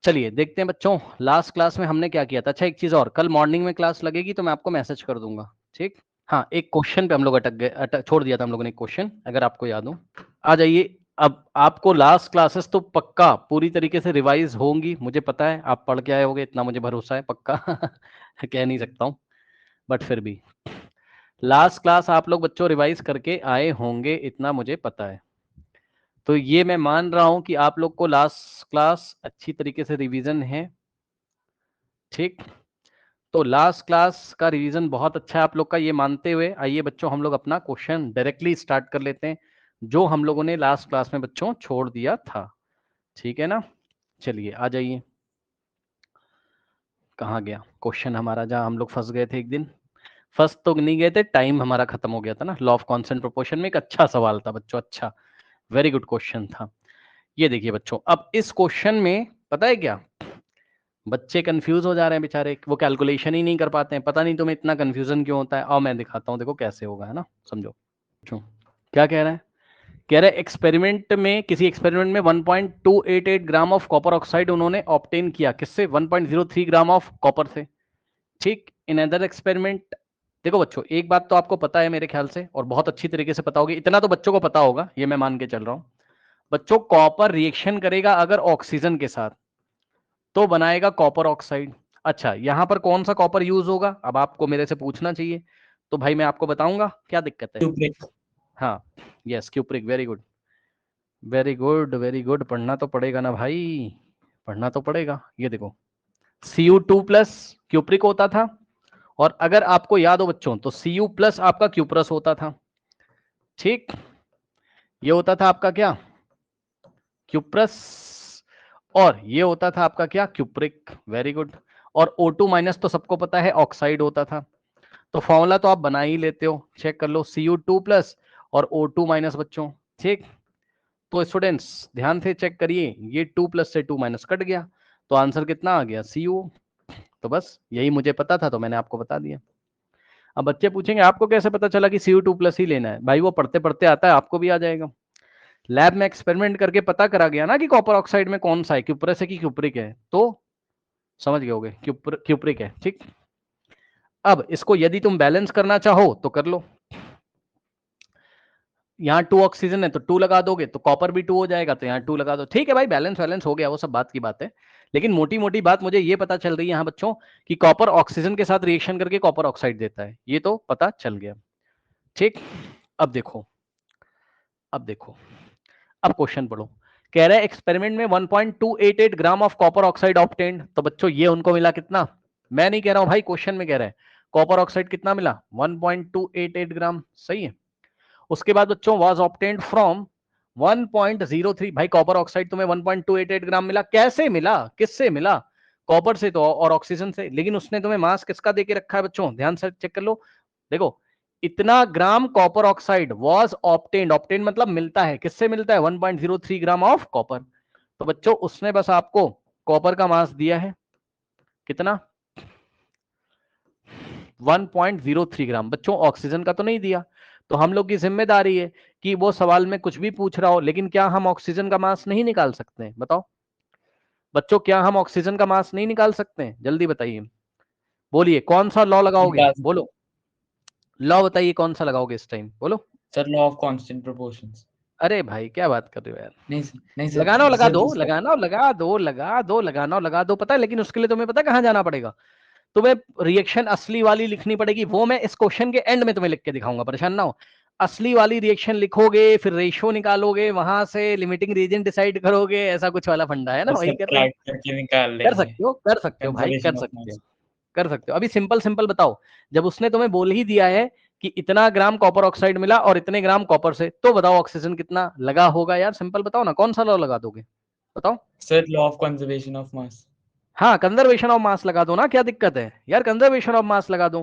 चलिए देखते हैं बच्चों, लास्ट क्लास में हमने क्या किया था। अच्छा एक चीज और, कल मॉर्निंग में क्लास लगेगी तो मैं आपको मैसेज कर दूंगा, ठीक। हाँ, एक क्वेश्चन पे हम लोग छोड़ दिया था हम लोगों ने क्वेश्चन, अगर आपको याद हो। आ जाइए। अब आपको लास्ट क्लासेस तो पक्का पूरी तरीके से रिवाइज होंगी, मुझे पता है आप पढ़ के आए होगे, इतना मुझे भरोसा है पक्का कह नहीं सकता हूँ, बट फिर भी लास्ट क्लास आप लोग बच्चों रिवाइज करके आए होंगे, इतना मुझे पता है। तो ये मैं मान रहा हूं कि आप लोग को लास्ट क्लास अच्छी तरीके से रिवीजन है, ठीक। तो लास्ट क्लास का रिवीजन बहुत अच्छा है आप लोग का, ये मानते हुए आइए बच्चों हम लोग अपना क्वेश्चन डायरेक्टली स्टार्ट कर लेते हैं, जो हम लोगों ने लास्ट क्लास में बच्चों छोड़ दिया था, ठीक है ना। चलिए आ जाइए, कहाँ गया क्वेश्चन हमारा, जहां हम लोग फंस गए थे एक दिन। फंस तो नहीं गए थे, टाइम हमारा खत्म हो गया था ना। लॉ ऑफ कांस्टेंट प्रोपोर्शन में एक अच्छा सवाल था बच्चों, अच्छा वेरी गुड क्वेश्चन था। ये देखिए बच्चों, अब इस क्वेश्चन में पता है क्या, बच्चे कंफ्यूज हो जा रहे हैं बेचारे, वो कैलकुलेशन ही नहीं कर पाते हैं। पता नहीं तुम्हें इतना कंफ्यूजन क्यों होता है, और मैं दिखाता हूँ देखो कैसे होगा, है ना, समझो। क्या कह रहा है, कह रहा है एक्सपेरिमेंट में, किसी एक्सपेरिमेंट में 1.288 ग्राम ऑफ कॉपर ऑक्साइड उन्होंने ऑब्टेन किया, किससे, 1.03 ग्राम ऑफ कॉपर से, ठीक। इन अदर एक्सपेरिमेंट, देखो बच्चों एक बात तो आपको पता है मेरे ख्याल से, और बहुत अच्छी तरीके से पता होगी, इतना तो बच्चों को पता होगा, ये मैं मान के चल रहा हूं। बच्चों कॉपर रिएक्शन करेगा अगर ऑक्सीजन के साथ, तो बनाएगा कॉपर ऑक्साइड। अच्छा यहां पर कौन सा कॉपर यूज होगा, अब आपको मेरे से पूछना चाहिए, तो भाई मैं आपको बताऊंगा, क्या दिक्कत है। क्यूप्रिक। हाँ, yes cupric, very good very good very good, पढ़ना तो पड़ेगा ना भाई, पढ़ना तो पड़ेगा। ये देखो Cu2 प्लस क्यूप्रिक होता था, और अगर आपको याद हो बच्चों तो Cu प्लस आपका क्यूप्रस होता था, ठीक। ये होता था आपका क्या, क्यूप्रस, और ये होता था आपका क्या, क्यूप्रिक, वेरी गुड। और O2 माइनस तो सबको पता है ऑक्साइड होता था, तो फॉर्मूला तो आप बना ही लेते हो, चेक कर लो, Cu2 प्लस और O2 माइनस बच्चों, ठीक। तो स्टूडेंट्स ध्यान से चेक करिए, ये 2 प्लस से 2 माइनस कट गया, तो आंसर कितना आ गया, Cu। तो बस यही मुझे पता था, तो मैंने आपको बता दिया। अब बच्चे पूछेंगे आपको कैसे पता चला कि Cu2 प्लस ही लेना है, भाई वो पढ़ते पढ़ते आता है, आपको भी आ जाएगा। लैब में एक्सपेरिमेंट करके पता करा गया ना कि कॉपर ऑक्साइड में कौन सा है, क्यूप्रस है कि क्यूप्रिक है, तो समझ गए होगे, क्यूप्रिक है, ठीक। अब इसको यदि तुम बैलेंस करना चाहो तो कर लो, यहाँ 2 ऑक्सीजन है तो 2 लगा दोगे तो कॉपर भी 2 हो जाएगा, तो यहाँ 2 लगा दो, ठीक है भाई, बैलेंस वैलेंस हो गया, वो सब बात की बात है। लेकिन मोटी मोटी बात मुझे ये पता चल रही है यहाँ बच्चों कि कॉपर ऑक्सीजन के साथ रिएक्शन करके कॉपर ऑक्साइड देता है, ये तो पता चल गया, ठीक। अब देखो, अब देखो, अब क्वेश्चन पढ़ो। कह रहा है एक्सपेरिमेंट में 1.288 gram of copper oxide obtained, तो बच्चों ये उनको मिला कितना, मैं नहीं कह रहा हूं भाई, क्वेश्चन में कह रहा है कॉपर ऑक्साइड कितना मिला, 1.288 ग्राम, सही है। उसके बाद बच्चों वाज ऑब्टेन्ड फ्रॉम 1.03, भाई कॉपर ऑक्साइड तुम्हें 1.288 ग्राम मिला, कैसे मिला, किससे मिला, कॉपर से तो और ऑक्सीजन से, लेकिन उसने तुम्हें मास किसका देके रखा है बच्चों, ध्यान से चेक कर लो। देखो इतना gram copper oxide was obtained, obtained मतलब मिलता है, किससे मिलता है, 1.03 ग्राम ऑफ कॉपर। तो बच्चों उसने बस आपको कॉपर का मास दिया है कितना, 1.03 ग्राम, बच्चों ऑक्सीजन का तो नहीं दिया। तो हम लोग की जिम्मेदारी है कि वो सवाल में कुछ भी पूछ रहा हो, लेकिन क्या हम ऑक्सीजन का मास नहीं निकाल सकते हैं, बताओ बच्चों, क्या हम ऑक्सीजन का मास नहीं निकाल सकते हैं, जल्दी बताइए, बोलिए कौन सा लॉ लगाओगे, निकाल सकते। बोलो, लॉ बताइए कौन सा लगाओगे इस टाइम, बोलो। Sir law of constant proportions. अरे भाई क्या बात कर रहे हो यार, नहीं सर, नहीं सर, लगाना हो लगा सर दो, दूसरा। लगाना हो लगा दो, लगा दो, लगाना हो लगा दो, पता है, लेकिन उसके लिए तुम्हें पता है कहां जाना पड़ेगा, तुम्हें रिएक्शन असली वाली लिखनी पड़ेगी, वो मैं इस क्वेश्चन के एंड में तुम्हें लिख के दिखाऊंगा, परेशान ना हो। असली वाली रिएक्शन लिखोगे, फिर रेशियो निकालोगे, वहां से लिमिटिंग रीजन डिसाइड करोगे, ऐसा कुछ वाला फंडा है ना, और वही कर रहे हैं। सब्ट्रैक्ट करके निकाल कर लेंगे। सकते हो, कर सकते हो भाई, कर कंजर्वेशन ऑफ सकते हो, मास। कर सकते हो। अभी सिंपल सिंपल बताओ, जब उसने तुम्हें बोल ही दिया है कि इतना ग्राम कॉपर ऑक्साइड मिला और इतने ग्राम कॉपर से, तो बताओ ऑक्सीजन कितना लगा होगा यार, सिंपल बताओ ना, कौन सा लॉ लगा दोगे, बताओ। Sir law of conservation of मास। हाँ कंजर्वेशन ऑफ मास लगा दो ना, क्या दिक्कत है यार, कंजर्वेशन ऑफ मास लगा दो।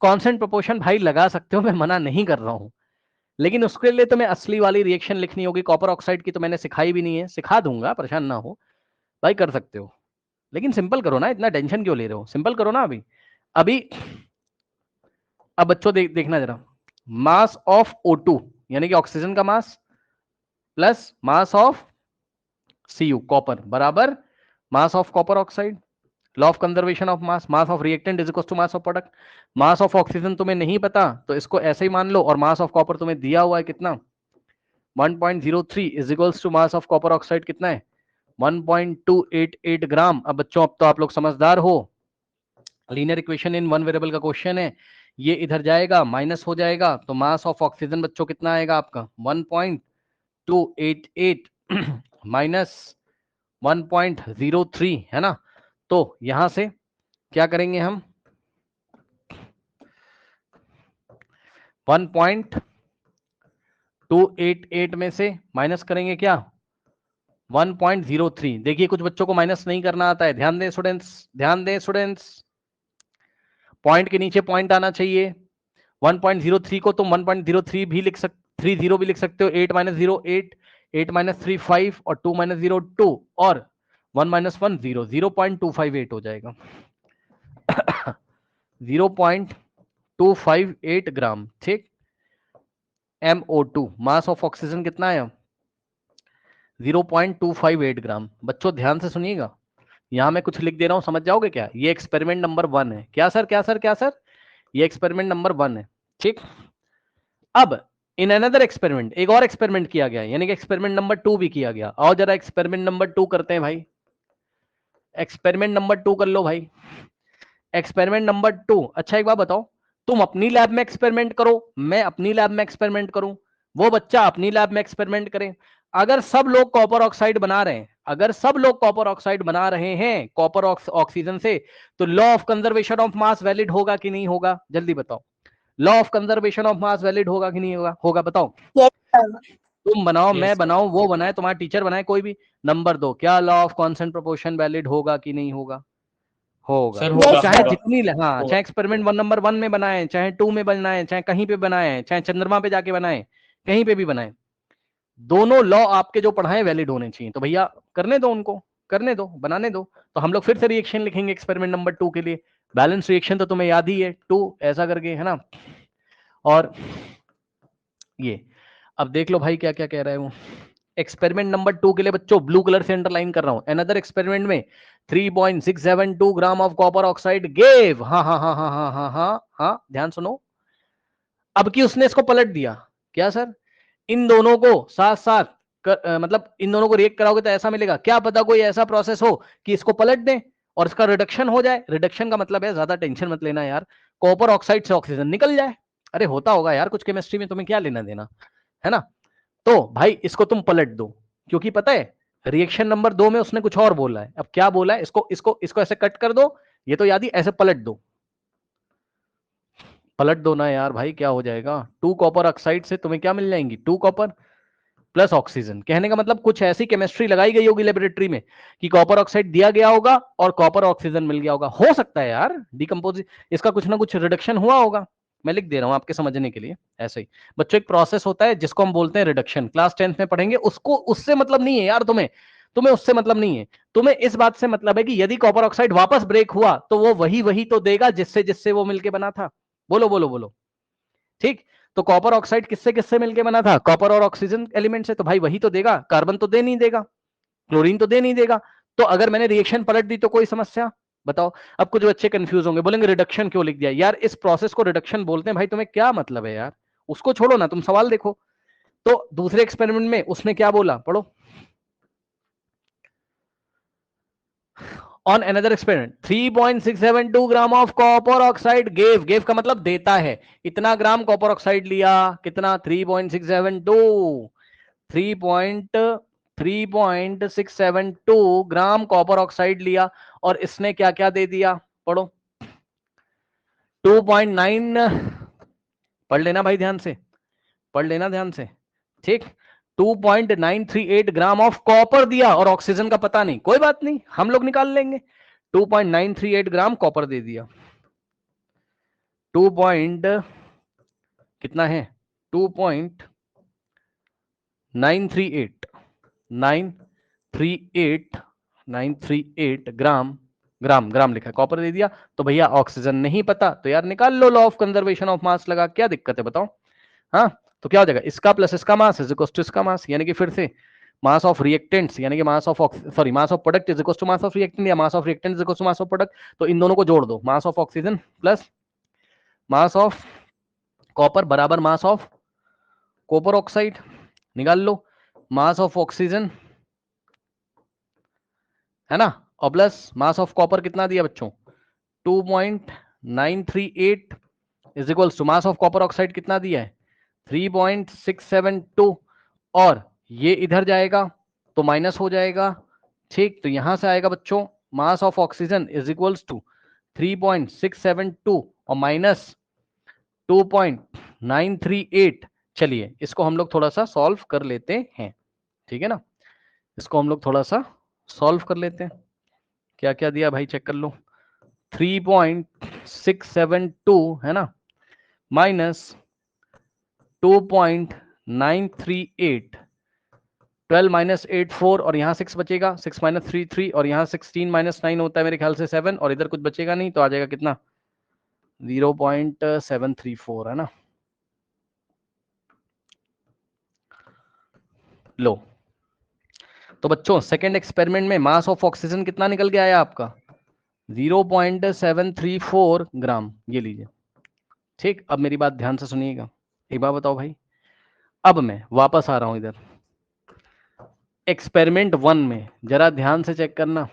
कांस्टेंट प्रोपोर्शन भाई लगा सकते हो, मैं मना नहीं कर रहा हूं, लेकिन उसके लिए तुम्हें असली वाली रिएक्शन लिखनी होगी, कॉपर ऑक्साइड की तो मैंने सिखाई भी नहीं है, सिखा दूंगा, परेशान ना हो भाई, कर सकते हो, लेकिन सिंपल करो ना, इतना टेंशन क्यों ले रहे हो, सिंपल करो ना अभी। अभी अब बच्चों देखना जरा, मास ऑफ O2 यानी कि ऑक्सीजन का mass plus mass of Cu copper बराबर mass of copper oxide, law of conservation of mass, mass of reactant is equal to mass of product. Mass of oxygen तुम्हें नहीं पता तो इसको ऐसे ही मान लो, और मास ऑफ कॉपर तुम्हें दिया हुआ है कितना 1.03 is equals to mass of copper oxide कितना है 1.288 ग्राम। अब बच्चों अब तो आप लोग समझदार हो, linear equation in one variable का क्वेश्चन है, ये इधर जाएगा माइनस हो जाएगा, तो मास ऑफ ऑक्सीजन बच्चों कितना आएगा आपका 1.288 माइनस 1.03 है ना। तो यहां से क्या करेंगे हम 1.288 में से माइनस करेंगे क्या 1.03। देखिए कुछ बच्चों को माइनस नहीं करना आता है, ध्यान दें स्टूडेंट्स, ध्यान दें स्टूडेंट्स, पॉइंट के नीचे पॉइंट आना चाहिए। 1.03 को तुम 1.03 भी लिख सकते, 30 भी लिख सकते हो, 8 माइनस 0 8, 8 माइनस 3 5 और 2 माइनस 0 2 और 1 माइनस 1 0, 0.258 हो जाएगा 0.258 ग्राम। ठीक, MO2 मास ऑफ ऑक्सीजन कितना है 0.258 ग्राम। बच्चों ध्यान से सुनिएगा, यहां मैं कुछ लिख दे रहा हूं, समझ जाओगे क्या, ये एक्सपेरिमेंट नंबर 1 है। क्या सर क्या सर क्या सर, ये एक्सपेरिमेंट नंबर 1 है। ठीक, अब इन अनदर एक्सपेरिमेंट एक और एक्सपेरिमेंट किया गया, यानी कि एक्सपेरिमेंट नंबर 2 भी किया गया। और जरा एक्सपेरिमेंट नंबर 2 करते हैं भाई, एक्सपेरिमेंट नंबर 2 कर लो भाई, एक्सपेरिमेंट नंबर 2। अच्छा एक बात बताओ, तुम अपनी लैब में एक्सपेरिमेंट करो, मैं अपनी लैब में एक्सपेरिमेंट करूं, वो बच्चा अपनी लैब में एक्सपेरिमेंट करे। अगर सब लोग कॉपर ऑक्साइड बना रहे हैं, अगर सब लोग कॉपर ऑक्साइड बना रहे हैं कॉपर ऑक्सीजन से, तो law of conservation of mass valid होगा कि नहीं होगा, जल्दी बताओ। Law of conservation of mass valid होगा कि नहीं होगा, होगा बताओ। तुम बनाओ, मैं बनाऊं, वो बनाए, तुम्हारा टीचर बनाए, कोई भी। नंबर 2, क्या law of constant proportion valid होगा कि नहीं होगा, होगा। सर होगा चाहे होगा जितनी हाँ, होगा। चाहे एक्सपेरिमेंट 1 नंबर 1 में बनाए, चाहे 2 में बनाए, चाहे कहीं पे बनाए, चाहे चंद्रमा पे जाके बनाए, कहीं पे भी बनाए, दोनों लॉ आपके जो पढ़ाए वैलिड होने चाहिए। तो भैया करने दो, उनको करने दो, बनाने दो। तो हम लोग फिर से रिएक्शन लिखेंगे एक्सपेरिमेंट नंबर 2 के लिए। बैलेंस रिएक्शन तो तुम्हें याद ही है, 2 ऐसा करके, है ना। और ये अब देख लो भाई क्या क्या कह रहा है वो। एक्सपेरिमेंट नंबर 2 के लिए बच्चों ब्लू कलर से अंडरलाइन कर रहा हूं, अनदर एक्सपेरिमेंट में 3.672 gram of copper oxide gave, हाँ हाँ हाँ हाँ हाँ हाँ हाँ हाँ, ध्यान सुनो। अब कि उसने इसको पलट दिया, क्या सर, इन दोनों को साथ साथ मतलब इन दोनों को रिएक्ट कराओगे तो ऐसा मिलेगा, क्या पता कोई ऐसा प्रोसेस हो कि इसको पलट दें और इसका रिडक्शन हो जाए। रिडक्शन का मतलब है, ज्यादा टेंशन मत लेना यार, कॉपर ऑक्साइड से ऑक्सीजन निकल जाए। अरे होता होगा यार कुछ केमिस्ट्री में, तुम्हें क्या लेना देना है ना। तो भाई इसको तुम पलट दो, क्योंकि पता है रिएक्शन नंबर 2 में उसने कुछ और बोला है। अब क्या बोला है, इसको इसको इसको ऐसे कट कर दो, ये तो याद ही, ऐसे पलट दो, पलट दो ना यार भाई, क्या हो जाएगा 2 कॉपर ऑक्साइड से तुम्हें क्या मिल जाएंगी 2 कॉपर प्लस ऑक्सीजन। कहने का मतलब कुछ ऐसी केमिस्ट्री लगाई गई होगी लेबोरेटरी में कि कॉपर ऑक्साइड दिया गया होगा और कॉपर ऑक्सीजन मिल गया होगा। हो सकता है यार डिकम्पोज, इसका कुछ ना कुछ रिडक्शन हुआ होगा। मैं लिख दे रहा हूं आपके समझने के लिए ऐसे ही। बच्चों एक प्रोसेस होता है जिसको हम बोलते हैं रिडक्शन, क्लास 10th में पढ़ेंगे उसको। उससे मतलब नहीं है यार तुम्हें, तुम्हें उससे मतलब नहीं है, तुम्हें इस बात से मतलब है कि यदि कॉपर ऑक्साइड वापस ब्रेक हुआ तो वो वही वही तो देगा जिससे जिससे वो मिलके बना था। बोलो बोलो बोलो, ठीक। तो कॉपर ऑक्साइड किससे किससे मिलके बना था, कॉपर और ऑक्सीजन एलिमेंट से, तो भाई वही तो देगा, कार्बन तो दे नहीं देगा, क्लोरीन तो दे नहीं देगा। तो अगर मैंने रिएक्शन पलट दी तो कोई समस्या, बताओ। अब कुछ बच्चे कंफ्यूज होंगे, बोलेंगे रिडक्शन क्यों लिख दिया यार, इस प्रोसेस को रिडक्शन बोलते हैं भाई, तुम्हें क्या मतलब है यार, उसको छोड़ो ना, तुम सवाल देखो। तो दूसरे एक्सपेरिमेंट में उसने क्या बोला, पढ़ो। On another experiment 3.672 gram of copper oxide gave का मतलब देता है, इतना ग्राम कॉपर ऑक्साइड लिया, कितना 3.672 ग्राम कॉपर ऑक्साइड लिया, और इसने क्या क्या दे दिया, पढ़ो 2.9, पढ़ लेना भाई ध्यान से, पढ़ लेना ध्यान से, ठीक। 2.938 ग्राम ऑफ कॉपर दिया और ऑक्सीजन का पता नहीं, कोई बात नहीं हम लोग निकाल लेंगे। 2.938 ग्राम कॉपर दे दिया, 2 पॉइंट कितना है 2.938 ग्राम, ग्राम ग्राम लिखा है, कॉपर दे दिया। तो भैया ऑक्सीजन नहीं पता तो यार निकाल लो, law of conservation of mass लगा, क्या दिक्कत है बताओ। हाँ तो क्या हो जाएगा, इसका प्लस इसका मास इज इक्वल टू इसका मास, यानी कि फिर से मास ऑफ रिएक्टेंट्स यानी कि mass of mass of product is equal to mass of reactant या mass of reactant is equal to mass of product. तो इन दोनों को जोड़ दो, mass of oxygen plus mass of copper बराबर मास ऑफ कॉपर ऑक्साइड, निकाल लो मास of oxygen है ना, और प्लस मास ऑफ कॉपर कितना दिया बच्चों 2.938 is equal to mass of copper oxide कितना दिया है 3.672 और ये इधर जाएगा तो माइनस हो जाएगा, ठीक। तो यहां से आएगा बच्चों mass of oxygen is equals to 3.672 और माइनस 2.938। चलिए इसको हम लोग थोड़ा सा सॉल्व कर लेते हैं, ठीक है ना, इसको हम लोग थोड़ा सा सॉल्व कर लेते हैं। क्या क्या दिया भाई चेक कर लो, 3.672 है ना माइनस 2.938, 12 माइनस 84 और यहाँ 6 बचेगा, 6 माइनस 3 3 और यहाँ 16 माइनस 9 होता है मेरे ख्याल से 7 और इधर कुछ बचेगा नहीं तो आ जाएगा कितना 0.734 है ना। लो तो बच्चों सेकेंड एक्सपेरिमेंट में मास ऑफ ऑक्सीजन कितना निकल के आया आपका 0.734 ग्राम, ये लीजिए, ठीक। अब मेरी बात ध्यान से सुनिएगा, एक बात बताओ भाई, अब मैं वापस आ रहा हूं इधर एक्सपेरिमेंट 1 में, जरा ध्यान से चेक करना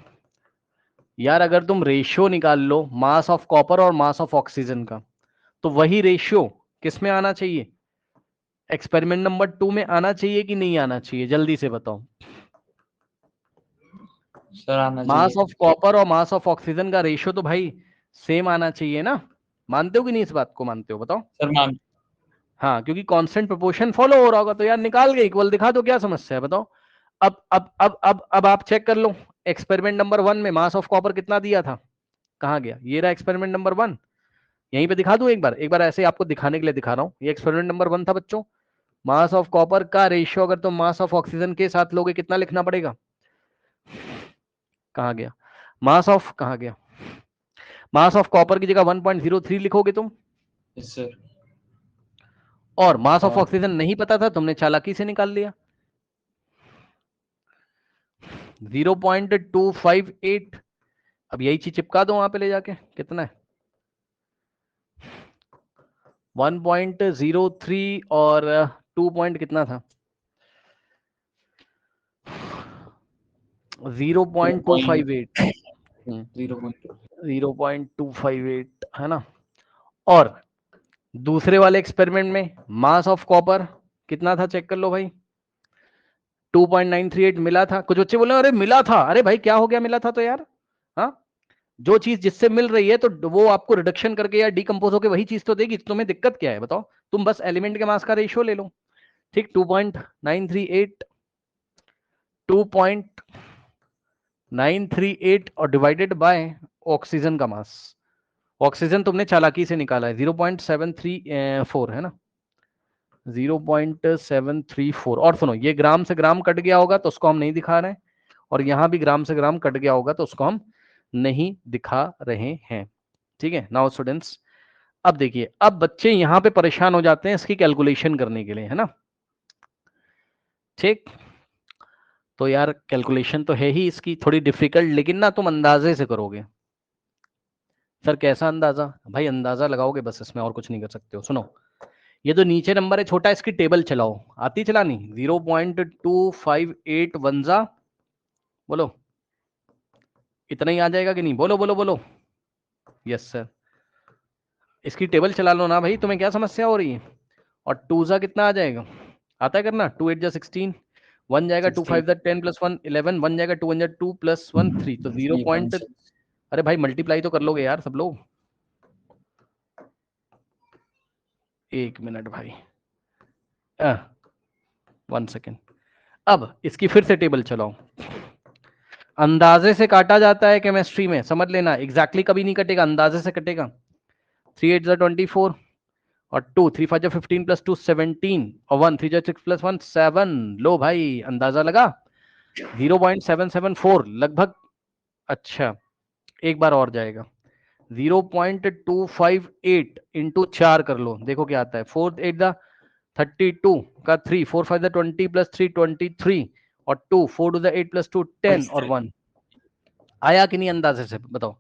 यार, अगर तुम रेशियो निकाल लो मास ऑफ कॉपर और मास ऑफ ऑक्सीजन का तो वही रेशियो किस में आना चाहिए, एक्सपेरिमेंट नंबर 2 में आना चाहिए कि नहीं आना चाहिए, जल्दी से बताओ। सर आना मास चाहिए। ऑफ कॉपर और मास ऑफ ऑक्सीजन का रेशियो तो भाई सेम आना चाहिए ना, मानते हो कि नहीं, इस बात को मानते हो बताओ। सर मान हाँ क्योंकि कांस्टेंट प्रोपोर्शन फॉलो हो रहा होगा तो यार निकाल के इक्वल दिखा दो, क्या समस्या है बताओ। अब आप चेक कर लो एक्सपेरिमेंट नंबर 1 में मास ऑफ कॉपर कितना दिया था, कहाँ गया, ये रहा एक्सपेरिमेंट नंबर 1, यहीं पे दिखा दूं एक बार ऐसे आपको दिखाने के लिए दिखा रहा हूँ। ये एक्सपेरिमेंट नंबर 1 था बच्चों, मास ऑफ कॉपर का रेशियो अगर तुम मास ऑफ ऑक्सीजन के साथ लोगे कितना लिखना पड़ेगा, कहाँ गया मास ऑफ, कहाँ गया मास ऑफ कॉपर की जगह 1.03 लिखोगे तुम, यस सर। और मास ऑफ और ऑक्सीजन नहीं पता था, तुमने चालाकी से निकाल लिया 0.258। अब यही चीज चिपका दो वहां पे ले जाके, कितना है 1.03 और 2 पॉइंट कितना था 0.258, 0.258 है ना। और दूसरे वाले एक्सपेरिमेंट में मास ऑफ कॉपर कितना था चेक कर लो भाई 2.938 मिला था। कुछ बच्चे बोले अरे मिला था, अरे भाई क्या हो गया मिला था तो यार, हाँ जो चीज जिससे मिल रही है तो वो आपको रिडक्शन करके या डिकम्पोज होकर वही चीज तो देगी, तुम्हें दिक्कत क्या है बताओ, तुम बस एलिमेंट के मास का रेशियो ले लो, ठीक। 2.938 2.938 और डिवाइडेड बाय ऑक्सीजन का मास, ऑक्सीजन तुमने चालाकी से निकाला है 0.734 है ना 0.734। और सुनो ये ग्राम से ग्राम कट गया होगा तो उसको हम नहीं दिखा रहे हैं, और यहां भी ग्राम से ग्राम कट गया होगा तो उसको हम नहीं दिखा रहे हैं, ठीक है। नाउ स्टूडेंट्स अब देखिए, अब बच्चे यहां पे परेशान हो जाते हैं इसकी कैलकुलेशन करने के लिए, है ना, ठीक। तो यार कैलकुलेशन तो है ही इसकी थोड़ी डिफिकल्ट, लेकिन ना तुम अंदाजे से करोगे। सर कैसा अंदाजा, भाई अंदाजा लगाओगे बस, इसमें और कुछ नहीं कर सकते हो। सुनो ये जो नीचे नंबर है छोटा, इसकी टेबल चलाओ, आती चलानी 0.258 वंजा, बोलो इतना ही आ जाएगा कि नहीं, बोलो बोलो बोलो, यस सर। इसकी टेबल चला लो ना भाई, तुम्हें क्या समस्या हो रही है। और टू जा कितना आ जाएगा, आता है करना, 2 8 जा 16, 1 जाएगा 2 5 जा 10 प्लस 1 11, 1 जाएगा 2 1 जा 2 प्लस 1 3, तो 0 पॉइंट, अरे भाई मल्टीप्लाई तो कर लोगे यार सब लोग, एक मिनट भाई 1 सेकेंड। अब इसकी फिर से टेबल चलाओ, अंदाजे से काटा जाता है केमिस्ट्री में, समझ लेना, एग्जैक्टली कभी नहीं कटेगा, अंदाजे से कटेगा। 3 8 जा 24 और 2 3 5 जा 15 प्लस 2 17 और 1 3 जा 6 प्लस 1 7, लो भाई अंदाजा लगा 0.774 लगभग। अच्छा एक बार और जाएगा 0.258 इंटू 4 कर लो, देखो क्या आता है, 4 8 जा 32 का 3 4 5 जा 20 प्लस 3 23 और 2, 4 टू द 8 प्लस 2 10 और 1। आया कि नहीं अंदाजे से बताओ,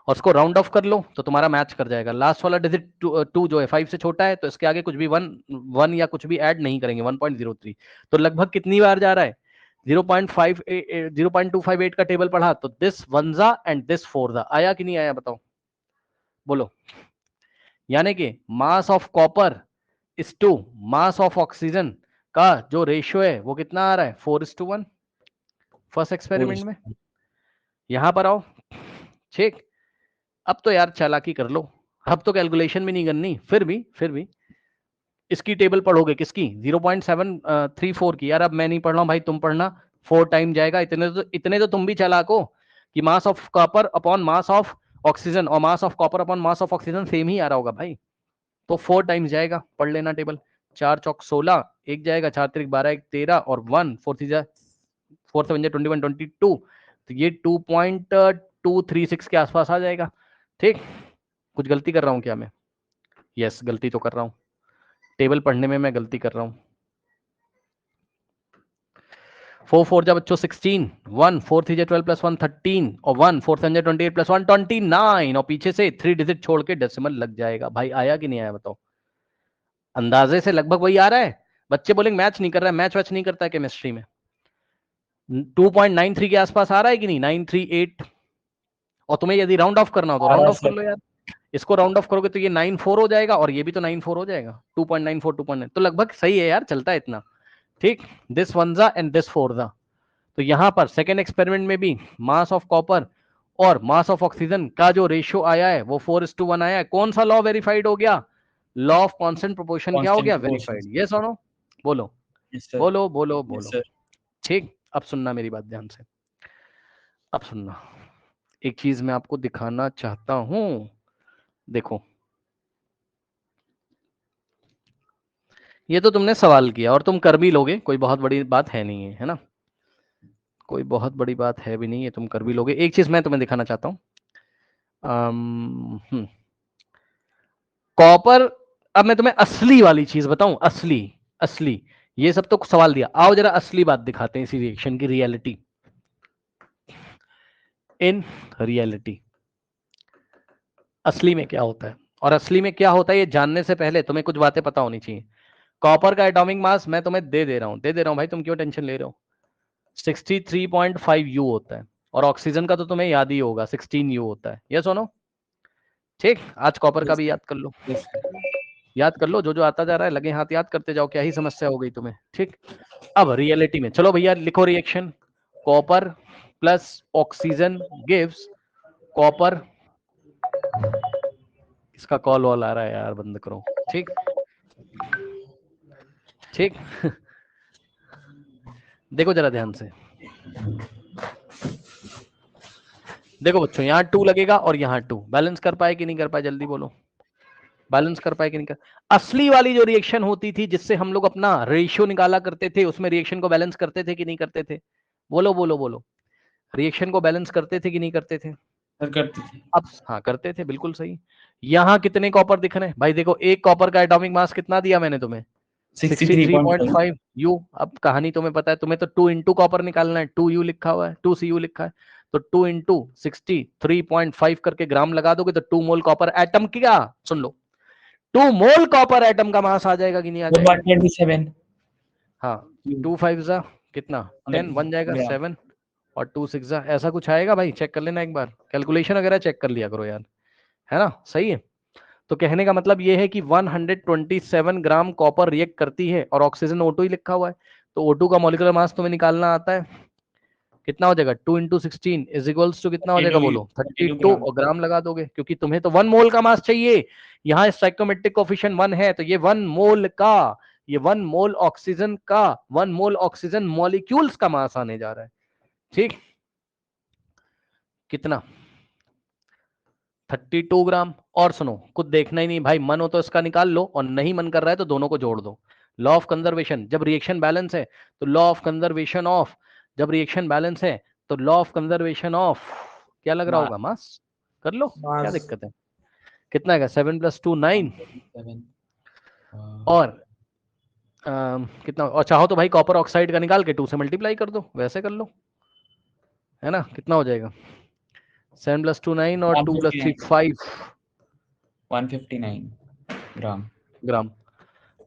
और उसको राउंड ऑफ कर लो तो तुम्हारा मैच कर जाएगा। लास्ट वाला डिजिट 2 जो है 5 से छोटा है, तो इसके आगे कुछ भी 1 या कुछ भी ऐड नहीं करेंगे। 1.03 तो लगभग कितनी बार जा रहा है? 0.258 का टेबल पढ़ा तो दिस वनजा एंड दिस फोरजा। आया कि नहीं आया बताओ, बोलो। यानी कि mass of copper is to mass of oxygen का जो रेशियो है वो कितना आ रहा है? 4:1 फर्स्ट एक्सपेरिमेंट में। यहां पर आओ, ठीक। अब तो यार चालाकी कर लो, अब तो कैलकुलेशन भी नहीं करनी, फिर भी इसकी टेबल पढ़ोगे, किसकी? 0.734 की। यार अब मैं नहीं पढ़ रहा हूं भाई, तुम पढ़ना। 4 टाइम जाएगा। इतने तो तुम भी चालाक हो कि mass of copper upon mass of oxygen और mass of copper upon mass of oxygen same ही आ रहा होगा भाई, तो 4 टाइम्स जाएगा। पढ़ लेना टेबल। 4 चौक 16, एक जाएगा, 4 त्रिक 12, 1 13 और 1 4 7 21 22, तो ये 2.236 के आसपास आ जाएगा। ठीक, कुछ गलती कर रहा हूं क्या मैं? यस, गलती तो कर रहा हूं, टेबल पढ़ने में मैं गलती कर रहा हूं। 4 4 जा बच्चों 16, 1 4 3 12 प्लस 1 13 और 1 4 7 28 प्लस 1 29 और पीछे से 3 डिजिट छोड़ के डेसिमल लग जाएगा। भाई आया कि नहीं आया बताओ? अंदाजे से लगभग वही आ रहा है। बच्चे बोलेंगे मैच नहीं कर रहा है, मैच वैच नहीं करता है केमिस्ट्री में। 2.93 के आसपास आ रहा है कि नहीं? 938। और तुम्हें यदि राउंड ऑफ करना हो तो राउंड ऑफ कर लो यार। इसको राउंड ऑफ करोगे तो ये 94 हो जाएगा और ये भी तो 94 हो जाएगा। 2.94 2.9 तो लगभग सही है यार, चलता है इतना। ठीक, दिस वनजा एंड दिस फोरजा। तो यहां पर सेकेंड एक्सपेरिमेंट में भी मास ऑफ कॉपर और मास ऑफ ऑक्सीजन का जो रेशियो आया है वो 4:1 आया है। कौन सा लॉ वेरीफाइड हो गया? लॉ ऑफ कांस्टेंट प्रोपोर्शन क्या हो गया? वेरीफाइड। ये सुनो, बोलो बोलो बोलो बोलो। ठीक, अब सुनना मेरी बात ध्यान से, अब सुनना। एक चीज मैं आपको दिखाना चाहता हूं, देखो। ये तो तुमने सवाल किया और तुम कर भी लोगे, कोई बहुत बड़ी बात है नहीं है, है ना? कोई बहुत बड़ी बात है भी नहीं है, तुम कर भी लोगे। एक चीज मैं तुम्हें दिखाना चाहता हूं। कॉपर, अब मैं तुम्हें असली वाली चीज बताऊं, असली असली। ये सब तो सवाल दिया, आओ जरा असली बात दिखाते हैं इसी रिएक्शन की, रियलिटी इन रियलिटी। असली में क्या होता है, और असली में क्या होता है ये जानने से पहले तुम्हें कुछ बातें पता होनी चाहिए। कॉपर का एटॉमिक मास मैं तुम्हें दे रहा हूं भाई, तुम क्यों टेंशन ले रहे हो? 63.5 यू होता है, और ऑक्सीजन का तो तुम्हें याद ही होगा 16 यू होता है। ये सुनो, ठीक। आज कॉपर का भी याद कर लो, याद कर लो, जो जो आता जा रहा है लगे हाथ याद करते जाओ, क्या ही समस्या हो गई तुम्हें। ठीक, अब रियलिटी में चलो भैया, लिखो reaction. Copper plus oxygen gives copper. इसका कॉल वॉल आ रहा है यार, बंद करो। ठीक ठीक देखो जरा ध्यान से, देखो बच्चों, यहाँ 2 लगेगा और यहाँ 2। बैलेंस कर पाए कि नहीं कर पाए, जल्दी बोलो। बैलेंस कर पाए कि नहीं कर? असली वाली जो रिएक्शन होती थी जिससे हम लोग अपना रेशियो निकाला करते थे, उसमें रिएक्शन को बैलेंस करते थे कि नहीं करते थे? बोलो बोलो बोलो। रिएक्शन को बैलेंस करते थे कि नहीं करते थे? करते थे। अब हाँ, करते थे, बिल्कुल सही। यहाँ कितने कॉपर दिख रहे हैं भाई? देखो, एक कॉपर का एटॉमिक मास कितना दिया मैंने तुम्हें? 63.5 यू। अब कहानी तुम्हें पता है, तुम्हें तो 2 इंटू कॉपर निकालना है। 2 यू लिखा हुआ है, 2 सी यू लिखा है, तो 2 इंटू 63.5 करके ग्राम लगा दोगे तो 2 मोल कॉपर एटम की, क्या सुन लो, 2 मोल कॉपर एटम का मास आ जाएगा कि नहीं आ जाएगा? 127। हाँ, 2 5 जा कितना? 10, 1 जाएगा 7 और 2 6 जा, ऐसा कुछ आएगा भाई? चेक कर लेना एक बार, कैलकुलेशन वगैरह चेक कर लिया करो यार, है ना? सही है। तो कहने का मतलब ये है कि 127 ग्राम कॉपर रिएक्ट करती है, और ऑक्सीजन O2 ही लिखा हुआ है, तो O2 का मॉलिक्यूलर मास तुम्हें निकालना आता है। कितना हो जाएगा? 2 इंटू 16 इज इक्वल्स टू कितना हो जाएगा बोलो? 32, और ग्राम लगा दोगे क्योंकि तुम्हें तो 1 मोल का मास चाहिए। यहाँ स्टोइकोमेट्रिक कोफिशिएंट 1 है, तो ये 1 मोल का, ये 1 मोल ऑक्सीजन का, 1 मोल ऑक्सीजन मॉलिक्यूल्स का मास आने जा रहा है। ठीक, कितना? 32 ग्राम। और सुनो, कुछ देखना ही नहीं भाई, मन हो तो इसका निकाल लो, और नहीं मन कर रहा है तो दोनों को जोड़ दो। लॉ ऑफ कंजर्वेशन, जब रिएक्शन बैलेंस है तो लॉ ऑफ कंजर्वेशन ऑफ, जब रिएक्शन बैलेंस है तो लॉ ऑफ कंजर्वेशन ऑफ क्या लग रहा होगा? मास। कर लो, क्या दिक्कत है? कितना है? 7 + 2 9, और कितना, और चाहो तो भाई कॉपर ऑक्साइड का निकाल के 2 से मल्टीप्लाई कर दो, वैसे कर लो, है ना, कितना हो जाएगा 7 + 2 9 और 2 + 3 5 159 ग्राम। ग्राम।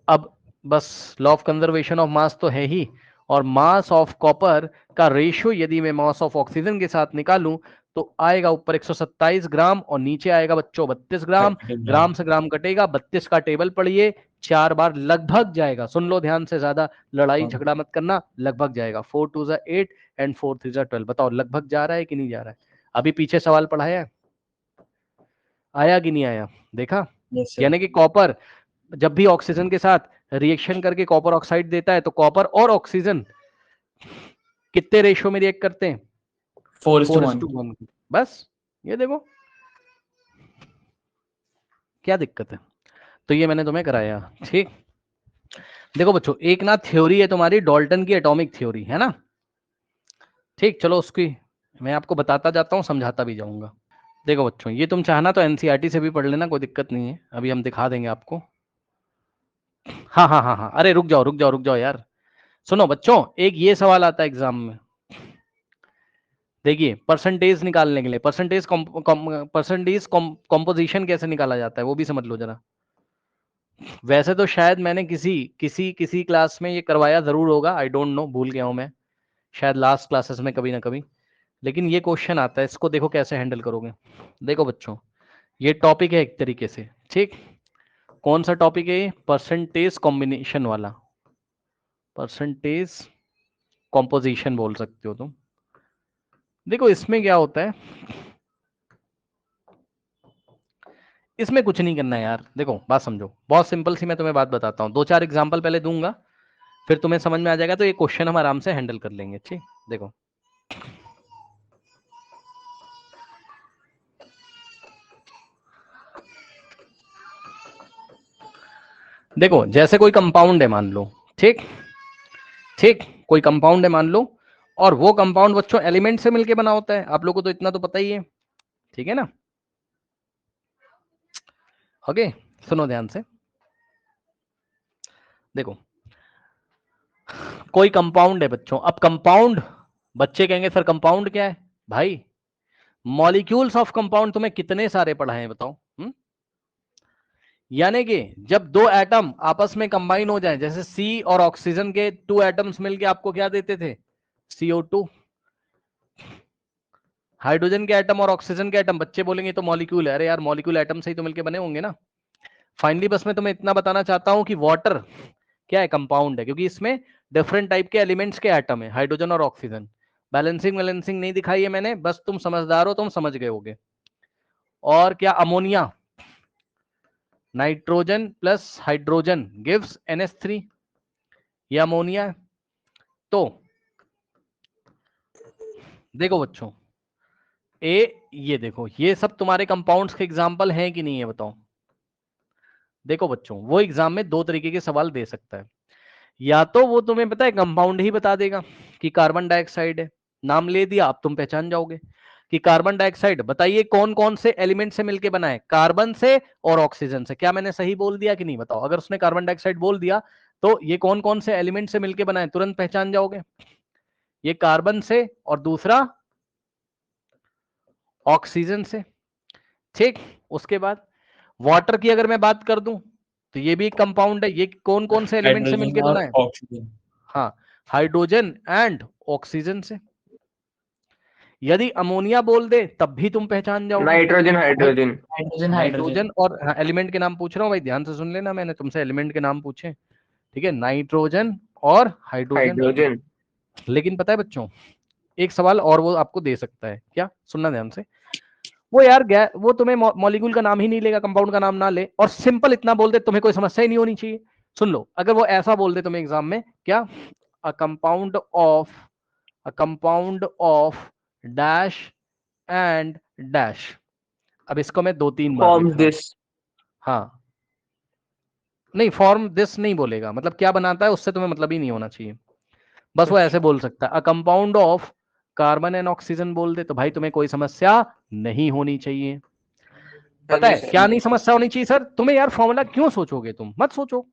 अब बस law of conservation of mass तो है ही, और मास ऑफ कॉपर का रेशियो यदि मैं मास ऑफ ऑक्सीजन के साथ निकालूं तो आएगा ऊपर 127 ग्राम और नीचे आएगा बच्चों 32 ग्राम। ग्राम से ग्राम कटेगा, 32 का टेबल पढ़िए, 4 बार लगभग जाएगा, सुन लो ध्यान से, ज्यादा लड़ाई झगड़ा मत करना, लगभग जाएगा। 4 2 = 8 एंड 4 3 = 12। बताओ लगभग जा रहा है कि नहीं जा रहा है? अभी पीछे सवाल पढ़ाया है, आया कि नहीं आया, देखा? यानी कि कॉपर जब भी ऑक्सीजन के साथ रिएक्शन करके कॉपर ऑक्साइड देता है तो कॉपर और ऑक्सीजन कितने रेशियो में रिएक्ट करते हैं? 4:1। बस ये देखो क्या दिक्कत है। तो ये मैंने तुम्हें कराया, ठीक। देखो बच्चों, एक ना थ्योरी है तुम्हारी डाल्टन की एटॉमिक थ्योरी, है ना, ठीक। चलो उसकी मैं आपको बताता जाता हूं, समझाता भी जाऊंगा। देखो बच्चों, ये तुम चाहना तो एनसीईआरटी से भी पढ़ लेना, कोई दिक्कत नहीं है, अभी हम दिखा देंगे आपको। हाँ हाँ हाँ हाँ, अरे रुक जाओ रुक जाओ रुक जाओ यार, सुनो बच्चों, एक ये सवाल आता है एग्जाम में, देखिए परसेंटेज निकालने के लिए, परसेंटेज कॉम्पोजिशन कैसे निकाला जाता है वो भी समझ लो जरा। वैसे तो शायद मैंने किसी क्लास में ये करवाया जरूर होगा, आई डोंट नो, भूल गया हूं मैं, शायद लास्ट क्लासेस में कभी ना कभी, लेकिन ये क्वेश्चन आता है, इसको देखो कैसे हैंडल करोगे। देखो बच्चों, ये टॉपिक है एक तरीके से, ठीक। कौन सा टॉपिक है ये? परसेंटेज कॉम्बिनेशन वाला, परसेंटेज कॉम्पोजिशन बोल सकते हो तुम। देखो इसमें क्या होता है, इसमें कुछ नहीं करना है यार, देखो बात समझो, बहुत सिंपल सी मैं तुम्हें बात बताता हूँ, 2-4 एग्जांपल पहले दूंगा, फिर तुम्हें समझ में आ जाएगा, तो ये क्वेश्चन हम आराम से हैंडल कर लेंगे, ठीक। देखो देखो जैसे कोई कंपाउंड है मान लो, ठीक ठीक, कोई कंपाउंड है मान लो, और वो कंपाउंड बच्चों एलिमेंट से मिलके बना होता है, आप लोगों को तो इतना तो पता ही है, ठीक है ना। ओके, सुनो ध्यान से, देखो कोई कंपाउंड है बच्चों, अब कंपाउंड, बच्चे कहेंगे सर कंपाउंड क्या है भाई, मॉलिक्यूल्स ऑफ कंपाउंड तुम्हें कितने सारे पढ़ाए हैं बताओ। यानी कि जब दो एटम आपस में कंबाइन हो जाएं, जैसे सी और ऑक्सीजन के 2 एटम्स मिलके आपको क्या देते थे, CO2। हाइड्रोजन के एटम और ऑक्सीजन के एटम, बच्चे बोलेंगे तो मॉलिक्यूल है, अरे यार मॉलिक्यूल एटम से ही तो मिलके बने होंगे ना। फाइनली बस मैं तुम्हें इतना बताना चाहता हूं कि वाटर क्या है, कंपाउंड है, क्योंकि इसमें डिफरेंट टाइप के एलिमेंट्स के एटम है, हाइड्रोजन और ऑक्सीजन। बैलेंसिंग बैलेंसिंग नहीं दिखाई है मैंने, बस तुम समझदार हो, तुम समझ गए होगे। और क्या, ammonia, nitrogen plus hydrogen gives NH3, ये अमोनिया। तो देखो बच्चों, ये देखो, ये सब तुम्हारे कंपाउंड्स के एग्जाम्पल हैं कि नहीं है बताओ। देखो बच्चों, वो एग्जाम में 2 तरीके के सवाल दे सकता है, या तो वो तुम्हें पता है कंपाउंड ही बता देगा कि कार्बन डाइऑक्साइड है, नाम ले दिया, अब तुम पहचान जाओगे कि कार्बन डाइऑक्साइड, बताइए कौन कौन से एलिमेंट से मिलके बना है, कार्बन से और ऑक्सीजन से। क्या मैंने सही बोल दिया कि नहीं बताओ, अगर उसने कार्बन डाइऑक्साइड बोल दिया तो ये कौन कौन से एलिमेंट से मिलके बना है, तुरंत पहचान जाओगे, ये कार्बन से और दूसरा ऑक्सीजन से, ठीक। उसके बाद वाटर की अगर मैं बात कर दूं तो ये भी एक कंपाउंड है, ये कौन कौन से एलिमेंट से मिलके बना है, ऑक्सीजन। हाँ, हाइड्रोजन एंड ऑक्सीजन से। यदि अमोनिया बोल दे तब भी तुम पहचान जाओगे, नाइट्रोजन हाइड्रोजन हाइड्रोजन नाइट्रोजन, और एलिमेंट के नाम पूछ रहा हूँ भाई, ध्यान से सुन लेना, मैंने तुमसे एलिमेंट के नाम पूछे, ठीक है, नाइट्रोजन और हाइड्रोजन। हाइड्रोजन लेकिन पता है बच्चों, एक सवाल और वो आपको दे सकता है, क्या, सुनना ध्यान से, वो यार वो तुम्हें मॉलिक्यूल का नाम ही नहीं लेगा, कंपाउंड का नाम ना ले, और सिंपल इतना बोल दे, तुम्हें कोई समस्या ही नहीं होनी चाहिए। सुन लो, अगर वो ऐसा बोल दे तुम्हें एग्जाम में, क्या, a compound of dash and dash, अब इसको मैं 2-3 बार लिख फॉर्म्स रहा हूं, दिस हाँ, नहीं फॉर्म दिस नहीं बोलेगा, मतलब क्या बनाता है उससे तुम्हें मतलब ही नहीं होना चाहिए, बस वो ऐसे बोल सकता है, a compound of carbon and oxygen बोल दे तो भाई तुम्हें कोई समस्या नहीं होनी चाहिए। पता है क्या नहीं समस्या होनी चाहिए सर तुम्हें, यार फॉर्मूला क्यों सोचोगे, तुम मत सोचो,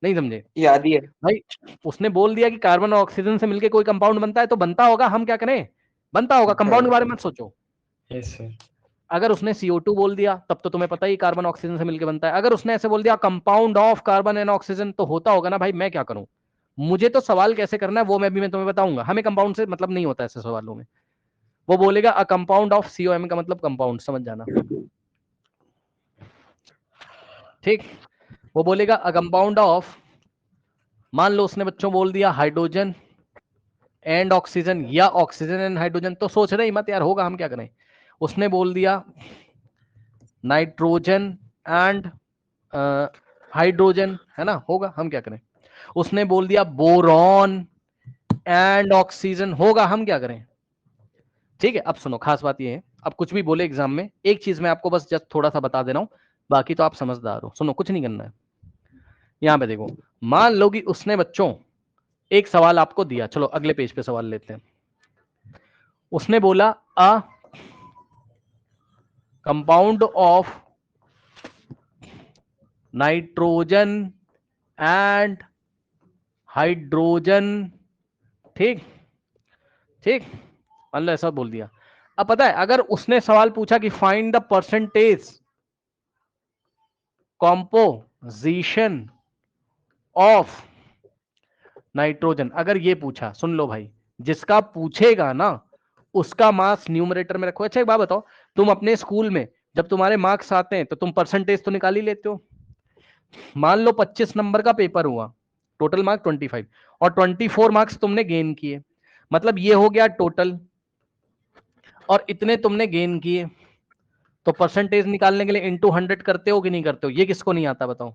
नहीं समझे? याद ही है भाई उसने बोल दिया कि कार्बन और ऑक्सीजन से मिलके कोई कंपाउंड बनता है, तो बनता होगा, हम क्या करें, बनता होगा, कंपाउंड के बारे में मत सोचो। Yes sir. अगर उसने CO2 बोल दिया तब तो तुम्हें पता ही कार्बन ऑक्सीजन से मिलके बनता है। अगर उसने ऐसे बोल दिया compound of carbon and oxygen, तो होता होगा ना भाई, मैं क्या करूं? मुझे तो सवाल कैसे करना है वो मैं तुम्हें बताऊंगा। हमें कंपाउंड से मतलब नहीं होता ऐसे सवालों में। वो बोलेगा अ कंपाउंड ऑफ COM का मतलब कंपाउंड, समझ जाना, ठीक। वो बोलेगा अ कंपाउंड ऑफ, मान लो उसने बच्चों बोल दिया हाइड्रोजन एंड ऑक्सीजन या ऑक्सीजन एंड हाइड्रोजन, तो सोच रहे ही मत यार, होगा, हम क्या करें। उसने बोल दिया नाइट्रोजन एंड हाइड्रोजन, है ना, होगा, हम क्या करें। उसने बोल दिया बोरॉन एंड ऑक्सीजन, होगा, हम क्या करें। ठीक है, अब सुनो, खास बात ये है, अब कुछ भी बोले एग्जाम में, एक चीज मैं आपको बस जस्ट थोड़ा सा बता दे रहा हूं, बाकी तो आप समझदार हो। सुनो, कुछ नहीं करना है। यहां पे देखो, मान लो कि उसने बच्चों एक सवाल आपको दिया, चलो अगले पेज पे सवाल लेते हैं। उसने बोला a compound of nitrogen and hydrogen, ठीक ठीक, मान लो ऐसा बोल दिया। अब पता है, अगर उसने सवाल पूछा कि find the percentage composition of nitrogen, अगर ये पूछा, सुन लो भाई, जिसका पूछेगा ना उसका मार्क्स न्यूमरेटर में रखो। अच्छा एक बात बताओ, तुम अपने स्कूल में जब तुम्हारे मार्क्स आते हैं तो तुम परसेंटेज तो निकाल ही लेते हो। मान लो 25 नंबर का पेपर हुआ, टोटल मार्क्स 25 और 24 मार्क्स तुमने गेन किए, मतलब ये हो गया टोटल, और इतने तुमने गेन किए, तो परसेंटेज निकालने के लिए इंटू 100 करते हो कि नहीं करते हो? ये किसको नहीं आता बताओ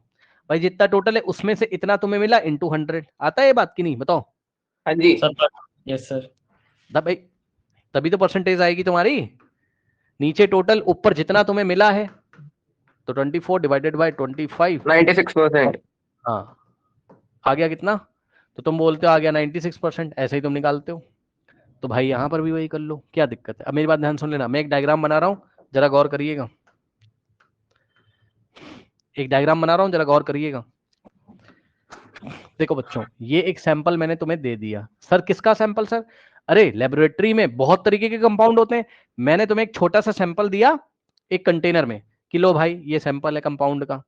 भाई, जितना टोटल है उसमें से इतना तुम्हें मिला, इंटू 100 आता है ये बात की नहीं, बताओ। हाँ जी सर यस सर। भाई तभी तो परसेंटेज आएगी तुम्हारी। नीचे टोटल, ऊपर जितना तुम्हें मिला है, तो 24 डिवाइडेड बाय 25, 96%। हाँ, आ गया कितना, तो तुम बोलते हो आ गया 96%, ऐसे ही तुम निकालते हो। तो भाई यहां पर भी वही कर लो, क्या दिक्कत है। अब मेरी बात ध्यान सुन लेना, मैं एक डायग्राम बना रहा हूं, जरा गौर करिएगा। एक डायग्राम बना रहा हूं, जरा गौर करिएगा। देखो बच्चों, ये एक सैंपल मैंने तुम्हें दे दिया। सर किसका सैंपल सर? अरे लेबोरेटरी में बहुत तरीके के कंपाउंड होते हैं, मैंने तुम्हें एक छोटा सा सैंपल दिया एक कंटेनर में कि लो भाई ये सैंपल है कंपाउंड का।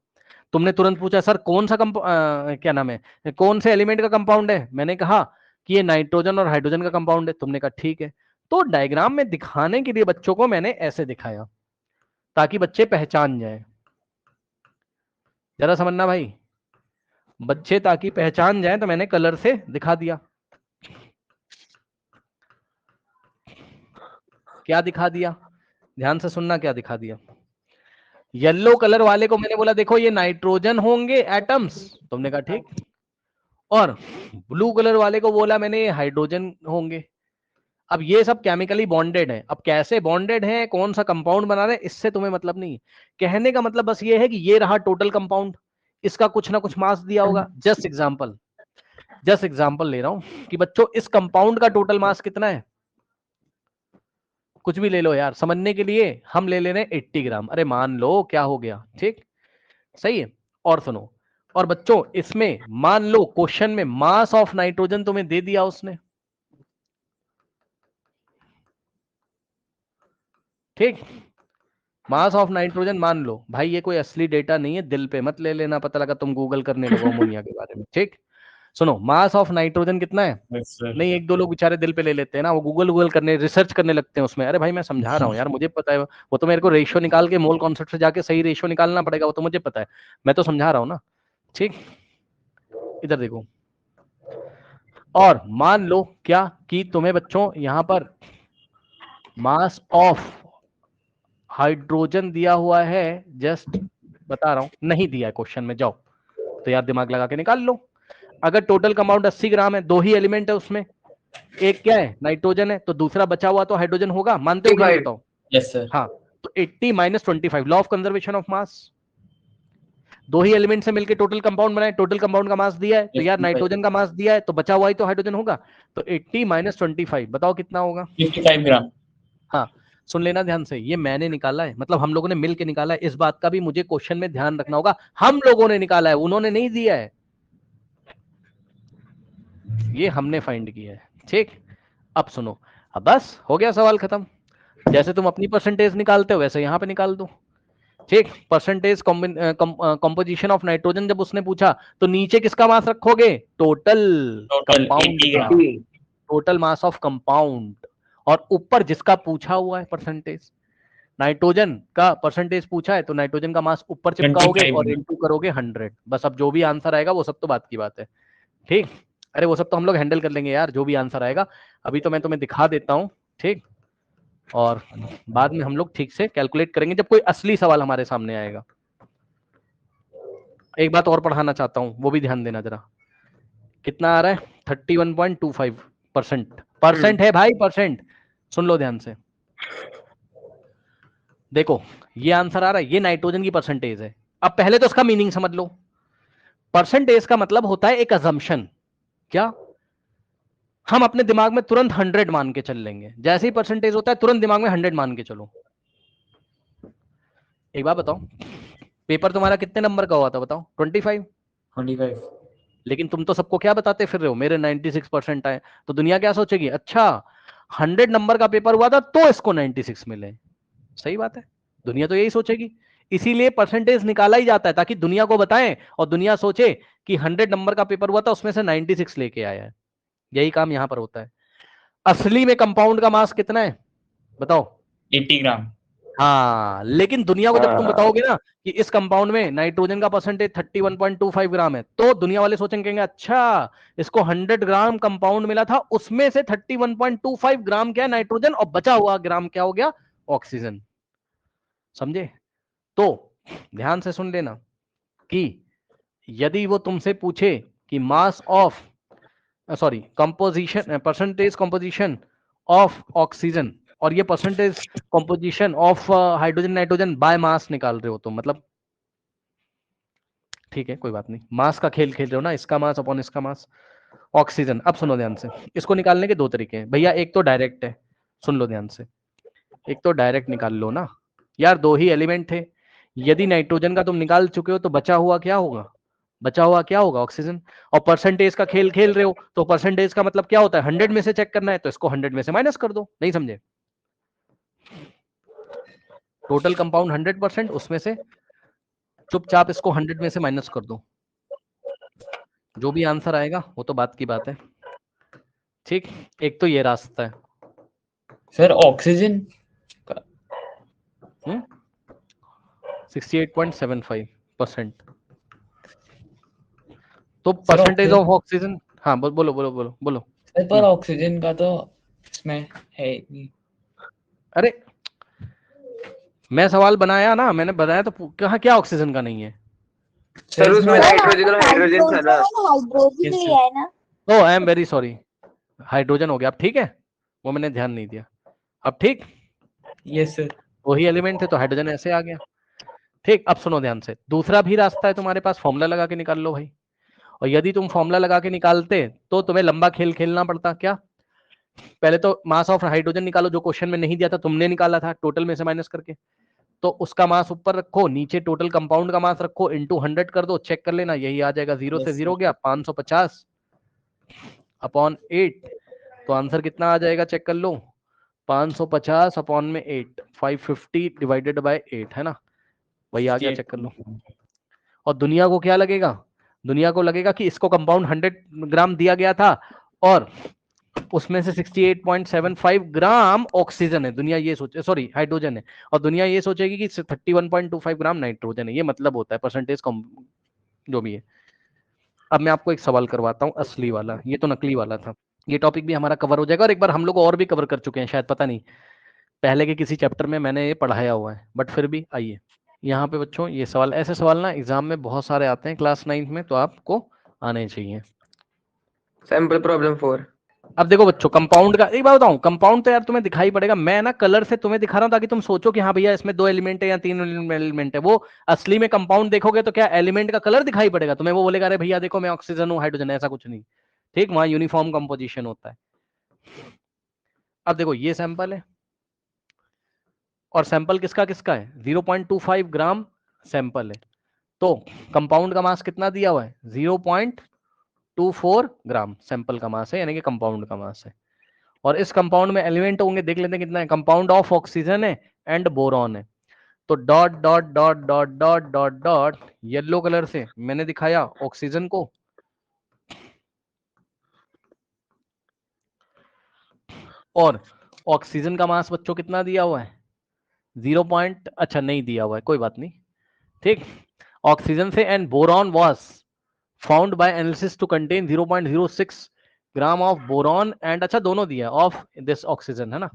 तुमने तुरंत पूछा सर कौन सा क्या नाम है, कौन से एलिमेंट का कंपाउंड है? मैंने कहा कि ये नाइट्रोजन और हाइड्रोजन का कंपाउंड है। तुमने कहा ठीक है। तो डायग्राम में दिखाने के लिए बच्चों को मैंने ऐसे दिखाया ताकि बच्चे पहचान जाए। जरा समझना भाई, बच्चे ताकि पहचान जाए तो मैंने कलर से दिखा दिया। क्या दिखा दिया, ध्यान से सुनना, क्या दिखा दिया। येलो कलर वाले को मैंने बोला देखो ये नाइट्रोजन होंगे एटम्स, तुमने कहा ठीक। और ब्लू कलर वाले को बोला मैंने ये हाइड्रोजन होंगे। अब ये सब केमिकली बॉन्डेड है, अब कैसे बॉन्डेड है, कौन सा कंपाउंड बना रहे हैं, इससे तुम्हें मतलब नहीं। कहने का मतलब बस ये है कि ये रहा टोटल कंपाउंड, इसका कुछ ना कुछ मास दिया होगा। जस्ट एग्जांपल ले रहा हूं कि बच्चों इस कंपाउंड का टोटल मास कितना है, कुछ भी ले लो यार, समझने के लिए हम ले रहे हैं 80 ग्राम। अरे मान लो क्या हो गया, ठीक, सही है। और सुनो, और बच्चों इसमें मान लो क्वेश्चन में मास ऑफ नाइट्रोजन तुम्हें दे दिया उसने, ठीक, मास ऑफ नाइट्रोजन मान लो। भाई ये कोई असली डेटा नहीं है, दिल पे मत ले लेना, पता लगा तुम गूगल करने लगो अमोनिया के बारे में, ठीक। सुनो, मास ऑफ नाइट्रोजन कितना है? Yes sir. नहीं, एक दो लोग बेचारे दिल पे ले लेते हैं ना, वो गूगल करने, रिसर्च करने लगते हैं उसमें। अरे भाई मैं समझा रहा हूँ यार, मुझे पता है, वो तो मेरे को रेशियो निकाल के मोल कॉन्सेप्ट से जाके सही रेशियो निकालना पड़ेगा, वो तो मुझे पता है, मैं तो समझा रहा हूँ ना, ठीक। इधर देखो, और मान लो क्या कि तुम्हें बच्चों यहां पर मास ऑफ हाइड्रोजन दिया हुआ है, जस्ट बता रहा हूं, नहीं दिया है क्वेश्चन में, जाओ तो यार दिमाग लगा के निकाल लो। अगर टोटल कंपाउंड 80 ग्राम है, दो ही एलिमेंट है उसमें, एक क्या है नाइट्रोजन है, तो दूसरा बचा हुआ तो हाइड्रोजन होगा, मानते हो कि नहीं 25। बताओ? Yes sir. हाँ, तो 80 minus 25, law of conservation of मास। दो ही एलिमेंट से मिलकर टोटल कंपाउंड बनाए, टोटल कंपाउंड का मास दिया है, तो यार नाइट्रोजन का मास दिया है, तो बचा हुआ ही तो हाइड्रोजन होगा। तो 80 माइनस 25 बताओ कितना होगा? 55 ग्राम। हाँ, सुन लेना ध्यान से, ये मैंने निकाला है, मतलब हम लोगों ने मिलकर निकाला है। इस बात का भी मुझे क्वेश्चन में ध्यान रखना होगा, हम लोगों ने निकाला है, उन्होंने नहीं दिया है। ये हमने फाइंड किया है। ठीक, अब सुनो, अब बस हो गया, सवाल खत्म। जैसे तुम अपनी परसेंटेज निकालते हो वैसे यहाँ पे निकाल दो। ठीक, परसेंटेज कंपोजिशन ऑफ नाइट्रोजन जब उसने पूछा तो नीचे किसका मास रखोगे? टोटल टोटल कंपाउंड 80 का, ग्राम। टोटल मास ऑफ कंपाउंड, और ऊपर जिसका पूछा हुआ है परसेंटेज, नाइट्रोजन का परसेंटेज पूछा है तो नाइट्रोजन का मास ऊपर चिपकाओगे 25 और इनटू करोगे 100। बस अब जो भी आंसर आएगा वो सब तो बात की बात है। ठीक, अरे वो सब तो हम लोग हैंडल कर लेंगे यार, जो भी आंसर आएगा। अभी तो मैं तुम्हें दिखा देता हूँ। ठीक, और बाद में हम लोग ठीक से कैलकुलेट करेंगे जब कोई असली सवाल हमारे सामने आएगा। एक बात और पढ़ाना चाहता हूँ, वो भी ध्यान देना जरा। कितना आ रहा है? 31.25%। परसेंट है भाई, परसेंट। सुन लो ध्यान से, देखो ये आंसर आ रहा है, ये नाइट्रोजन की परसेंटेज है। अब पहले तो इसका मीनिंग समझ लो। परसेंटेज का मतलब होता है एक अजम्पशन। क्या? हम अपने दिमाग में तुरंत 100 मान के चल लेंगे। जैसे ही परसेंटेज होता है तुरंत दिमाग में 100 मान के चलो। एक बात बताओ, पेपर तुम्हारा कितने नंबर का हुआ था बताओ? 25। 25। लेकिन तुम तो सबको क्या बताते फिर रहे हो? मेरे 96% आए। तो दुनिया क्या सोचेगी? अच्छा 100 नंबर का पेपर हुआ था तो इसको 96 मिले। सही बात है, दुनिया तो यही सोचेगी। इसीलिए परसेंटेज निकाला ही जाता है ताकि दुनिया को बताएं और दुनिया सोचे कि 100 नंबर का पेपर हुआ था उसमें से 96 लेके आया है। यही काम यहां पर होता है। असली में कंपाउंड का मास कितना है बताओ? 80 ग्राम। हाँ, लेकिन दुनिया को जब तुम बताओगे ना कि इस कंपाउंड में नाइट्रोजन का परसेंटेज 31.25 ग्राम है, तो दुनिया वाले सोचेंगे, कहेंगे अच्छा इसको 100 ग्राम कंपाउंड मिला था, उसमें से 31.25 ग्राम क्या है? नाइट्रोजन, और बचा हुआ ग्राम क्या हो गया? ऑक्सीजन। समझे? तो ध्यान से सुन लेना कि यदि वो तुमसे पूछे कि mass of sorry composition, percentage composition of oxygen, और ये percentage composition of hydrogen nitrogen by mass निकाल रहे हो तो मतलब, ठीक है कोई बात नहीं, मास का खेल खेल रहे हो ना, इसका मास अपॉन इसका मास, ऑक्सीजन। अब सुनो ध्यान से, इसको निकालने के दो तरीके हैं भैया। एक तो डायरेक्ट है, सुन लो ध्यान से, एक तो डायरेक्ट निकाल लो ना यार, दो ही एलिमेंट थे। यदि नाइट्रोजन का तुम निकाल चुके हो तो बचा हुआ क्या होगा? बचा हुआ क्या होगा? ऑक्सीजन। और परसेंटेज का खेल खेल रहे हो तो परसेंटेज का मतलब क्या होता है? 100 में से चेक करना है, तो इसको 100 में से माइनस कर दो। नहीं समझे? टोटल कंपाउंड 100%, उसमें से चुपचाप इसको 100 में से माइनस कर दो। जो भी आंसर आएगा वो तो बात की बात है। ठीक, एक तो ये रास्ता है। सर ऑक्सीजन का 68.75%। तो sir percentage oxygen of oxygen, हाँ बोलो बोलो बोलो बोलो। सर पर ऑक्सीजन का तो इसमें है ही नहीं। अरे मैं सवाल बनाया ना, मैंने बताया तो कहाँ क्या ऑक्सीजन का नहीं है? सर उसमें नाइट्रोजन और हाइड्रोजन था ना। हाइड्रोजन ही है ना। Oh I am very sorry, hydrogen हो गया। अब ठीक है, वो मैंने ध्यान नहीं दिया। अब ठीक, यस सर। वही एलिमेंट थे तो हाइड्रोजन ऐसे आ गया। ठीक, अब सुनो ध्यान से, दूसरा भी रास्ता है तुम्हारे पास, फॉर्मूला लगा के निकाल लो भाई। और यदि तुम फॉर्मूला लगा के निकालते तो तुम्हें लंबा खेल खेलना पड़ता। क्या? पहले तो मास ऑफ हाइड्रोजन निकालो, जो क्वेश्चन में नहीं दिया था, तुमने निकाला था टोटल में से माइनस करके, तो उसका मास ऊपर रखो, नीचे टोटल कंपाउंड का मास रखो, इनटू 100 कर दो, चेक कर लेना, यही आ जाएगा। 0 से 0 गया, 550 अपॉन 8, तो आंसर कितना आ जाएगा? चेक कर लो, 550 अपॉन में 8, 550 डिवाइडेड बाय 8 है ना, वही आ गया, चेक कर लो। और दुनिया को क्या लगेगा? दुनिया को लगेगा कि इसको कंपाउंड 100 ग्राम दिया गया था और उसमें से 68.75 ग्राम ऑक्सीजन है। दुनिया ये सोचे, सॉरी हाइड्रोजन है, और दुनिया ये सोचेगी कि 31.25 ग्राम नाइट्रोजन है। ये मतलब होता है परसेंटेज कम जो भी है। अब मैं आपको एक सवाल करवाता हूँ असली वाला, ये तो नकली वाला था। ये टॉपिक भी हमारा कवर हो जाएगा, और एक बार हम लोग और भी कवर कर चुके हैं शायद, पता नहीं पहले के किसी चैप्टर में मैंने ये पढ़ाया हुआ है, बट फिर भी आइए यहाँ पे बच्चों, ये सवाल, ऐसे सवाल ना एग्जाम में बहुत सारे आते हैं क्लास 9th में, तो आपको आने चाहिए। Sample problem 4। अब देखो बच्चों, कंपाउंड का एक बात बताऊं, कंपाउंड तो यार तुम्हें दिखाई पड़ेगा, मैं ना कलर से तुम्हें दिखा रहा हूं ताकि तुम सोचो कि हाँ भैया इसमें 2 एलिमेंट है या 3 एलिमेंट है। वो असली में कंपाउंड देखोगे तो क्या एलिमेंट का कलर दिखाई पड़ेगा तुम्हें? वो बोलेगा अरे भैया देखो मैं ऑक्सीजन हूँ, हाइड्रोजन, ऐसा कुछ नहीं। ठीक, वहां यूनिफॉर्म कंपोजिशन होता है। अब देखो ये सैंपल है, और सैंपल किसका किसका है? 0.25 ग्राम सैंपल है, तो कंपाउंड का मास कितना दिया हुआ है? 0.24 ग्राम सैंपल का मास है, यानी कि कंपाउंड का मास है। और इस कंपाउंड में एलिमेंट होंगे, देख लेते हैं कितना है। कंपाउंड ऑफ ऑक्सीजन है एंड बोरॉन है। तो dot dot dot dot dot dot dot yellow colour से मैंने दिखाया ऑक्सीजन को, और ऑक्सीजन का मास बच्चों कितना दिया हुआ है? 0. अच्छा नहीं दिया हुआ है, कोई बात नहीं, ठीक। ऑक्सीजन से and boron was found by analysis to contain 0.06 gram of boron and, अच्छा दोनों दिया ऑफ दिस ऑक्सीजन, है ना।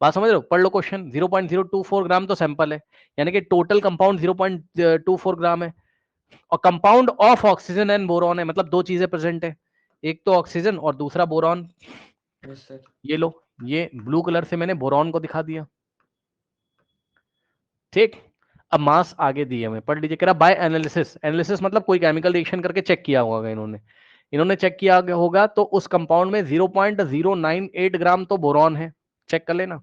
बात समझ रहे हो? पढ़ लो क्वेश्चन। 0.024 ग्राम तो सैंपल है, यानी कि टोटल कंपाउंड 0.24 ग्राम है। और compound of oxygen and boron है, मतलब दो चीजें प्रेजेंट है, एक तो ऑक्सीजन और दूसरा बोरॉन। Yes sir. ये लो, ये ब्लू कलर से मैंने बोरॉन को दिखा दिया, ठीक। अब मास आगे दिए हमें, पढ़ लीजिए। कह रहा बाय एनालिसिस, एनालिसिस मतलब कोई केमिकल रिएक्शन करके चेक किया होगा इन्होंने चेक किया होगा, तो उस कंपाउंड में 0.098 ग्राम तो बोरॉन है, चेक कर लेना।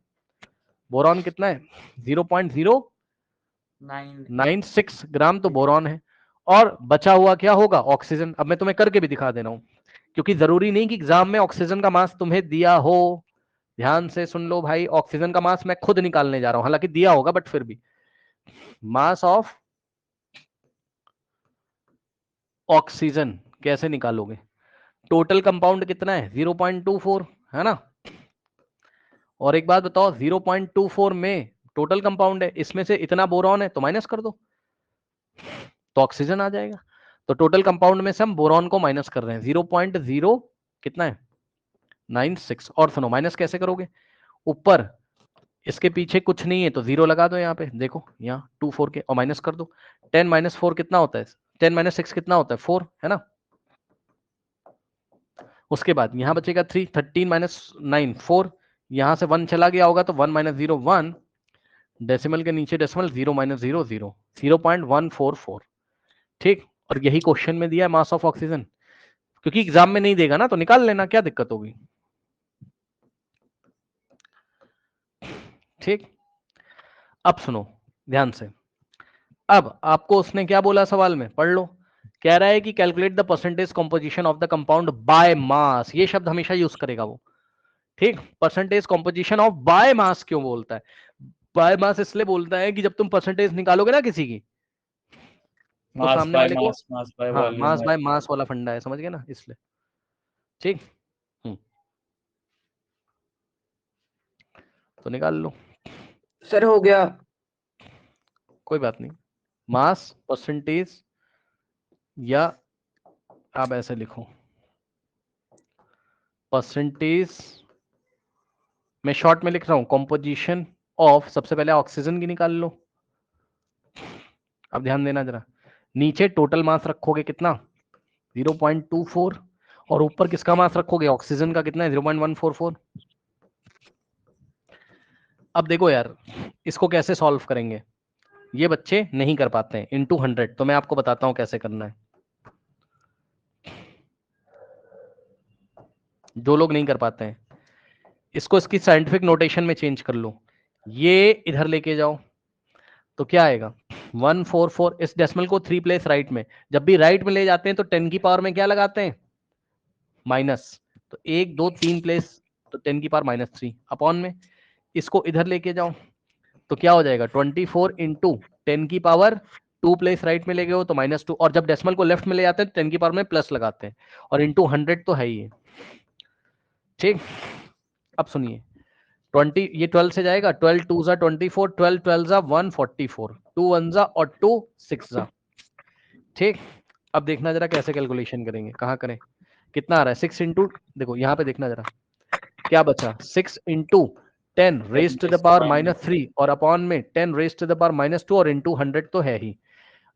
बोरॉन कितना है? 0.096 ग्राम तो बोरॉन है। और बचा हुआ क्या होगा? ऑक्सीजन। अब मैं तुम्हें करके भी दिखा दे रहा हूं, क्योंकि जरूरी नहीं कि एग्जाम में ऑक्सीजन का मास तुम्हें दिया हो। ध्यान से सुन लो भाई, ऑक्सीजन का मास मैं खुद निकालने जा रहा हूं, हालांकि दिया होगा बट फिर भी। मास ऑफ ऑक्सीजन कैसे निकालोगे? टोटल कंपाउंड कितना है? 0.24, है ना। और एक बात बताओ, 0.24 में टोटल कंपाउंड है, इसमें से इतना बोरॉन है तो माइनस कर दो तो ऑक्सीजन आ जाएगा। तो टोटल कंपाउंड में से हम बोरॉन को माइनस कर रहे हैं, 0.0 कितना है? 96। और सुनो, माइनस कैसे करोगे? ऊपर इसके पीछे कुछ नहीं है तो 0 लगा दो, यहाँ पे देखो, यहाँ 24 के, और माइनस कर दो। 10 - 4 कितना होता है? 10 - 6 कितना होता है? 4, है ना। उसके बाद यहाँ बचेगा 3, 13 - 9 4, यहाँ से 1 चला गया होगा तो 1 - 0 1, डेसिमल के नीचे डेसिमल, 0 - 0 0, 0.144, ठीक। और यही क्वेश्चन में दिया है मास ऑफ ऑक्सीजन, क्योंकि एग्जाम में नहीं देगा ना तो निकाल लेना, क्या दिक्कत होगी, ठीक। अब सुनो ध्यान से, अब आपको उसने क्या बोला सवाल में, पढ़ लो। कह रहा है कि calculate the percentage composition of the compound by mass, ये शब्द हमेशा यूज करेगा वो, ठीक। Percentage composition of by mass क्यों बोलता है? बाय मास इसलिए बोलता है कि जब तुम परसेंटेज निकालोगे ना किसी की, तो मास सामने बाय वाले को, मास बाय हाँ, volume mass by. By mass वाला फंडा है, समझ गए ना, इसलिए, ठीक। तो निकाल लो, सर हो गया। कोई बात नहीं। मास परसेंटेज, या आप ऐसे लिखो, परसेंटेज, मैं शॉर्ट में लिख रहा हूं, कंपोजिशन ऑफ, सबसे पहले ऑक्सीजन की निकाल लो। अब ध्यान देना जरा, नीचे टोटल मास रखोगे कितना? 0.24, और ऊपर किसका मास रखोगे? ऑक्सीजन का कितना है? 0.144। अब देखो यार, इसको कैसे सॉल्व करेंगे, ये बच्चे नहीं कर पाते हैं इनटू 100, तो मैं आपको बताता हूं कैसे करना है। जो लोग नहीं कर पाते हैं, इसको इसकी साइंटिफिक नोटेशन में चेंज कर लो, ये इधर लेके जाओ, तो क्या आएगा? 144। इस डेसिमल को 3 प्लेस राइट में, जब भी राइट में ले जाते हैं तो 10 की पावर में क्या लगाते हैं? माइनस। तो 1 2 3 प्लेस, तो 10 की पावर -3 अपॉन में, इसको इधर लेके जाओ तो क्या हो जाएगा? 24 इंटू 10 की पावर 2 प्लेस राइट में ले गए हो तो -2, और जब डेसिमल को लेफ्ट में ले जाते हैं तो 10 की पावर में प्लस लगाते हैं, और इंटू 100 तो है ही है, ठीक। अब सुनिए, 20, ये 12 से जाएगा, 12 2 जा 24, 12 12 जा 144, 2 1 जा और 2 6 जा, ठीक। अब देखना जरा कैसे कैलकुलेशन करेंगे, कहाँ करें, कितना आ रहा है? 6 इंटू, देखो यहाँ पे देखना जरा, क्या बचा? 6 into 10 raise to the power -3, और अपॉन में 10 रेज टू द पावर -2, और इंटू 100 तो है ही।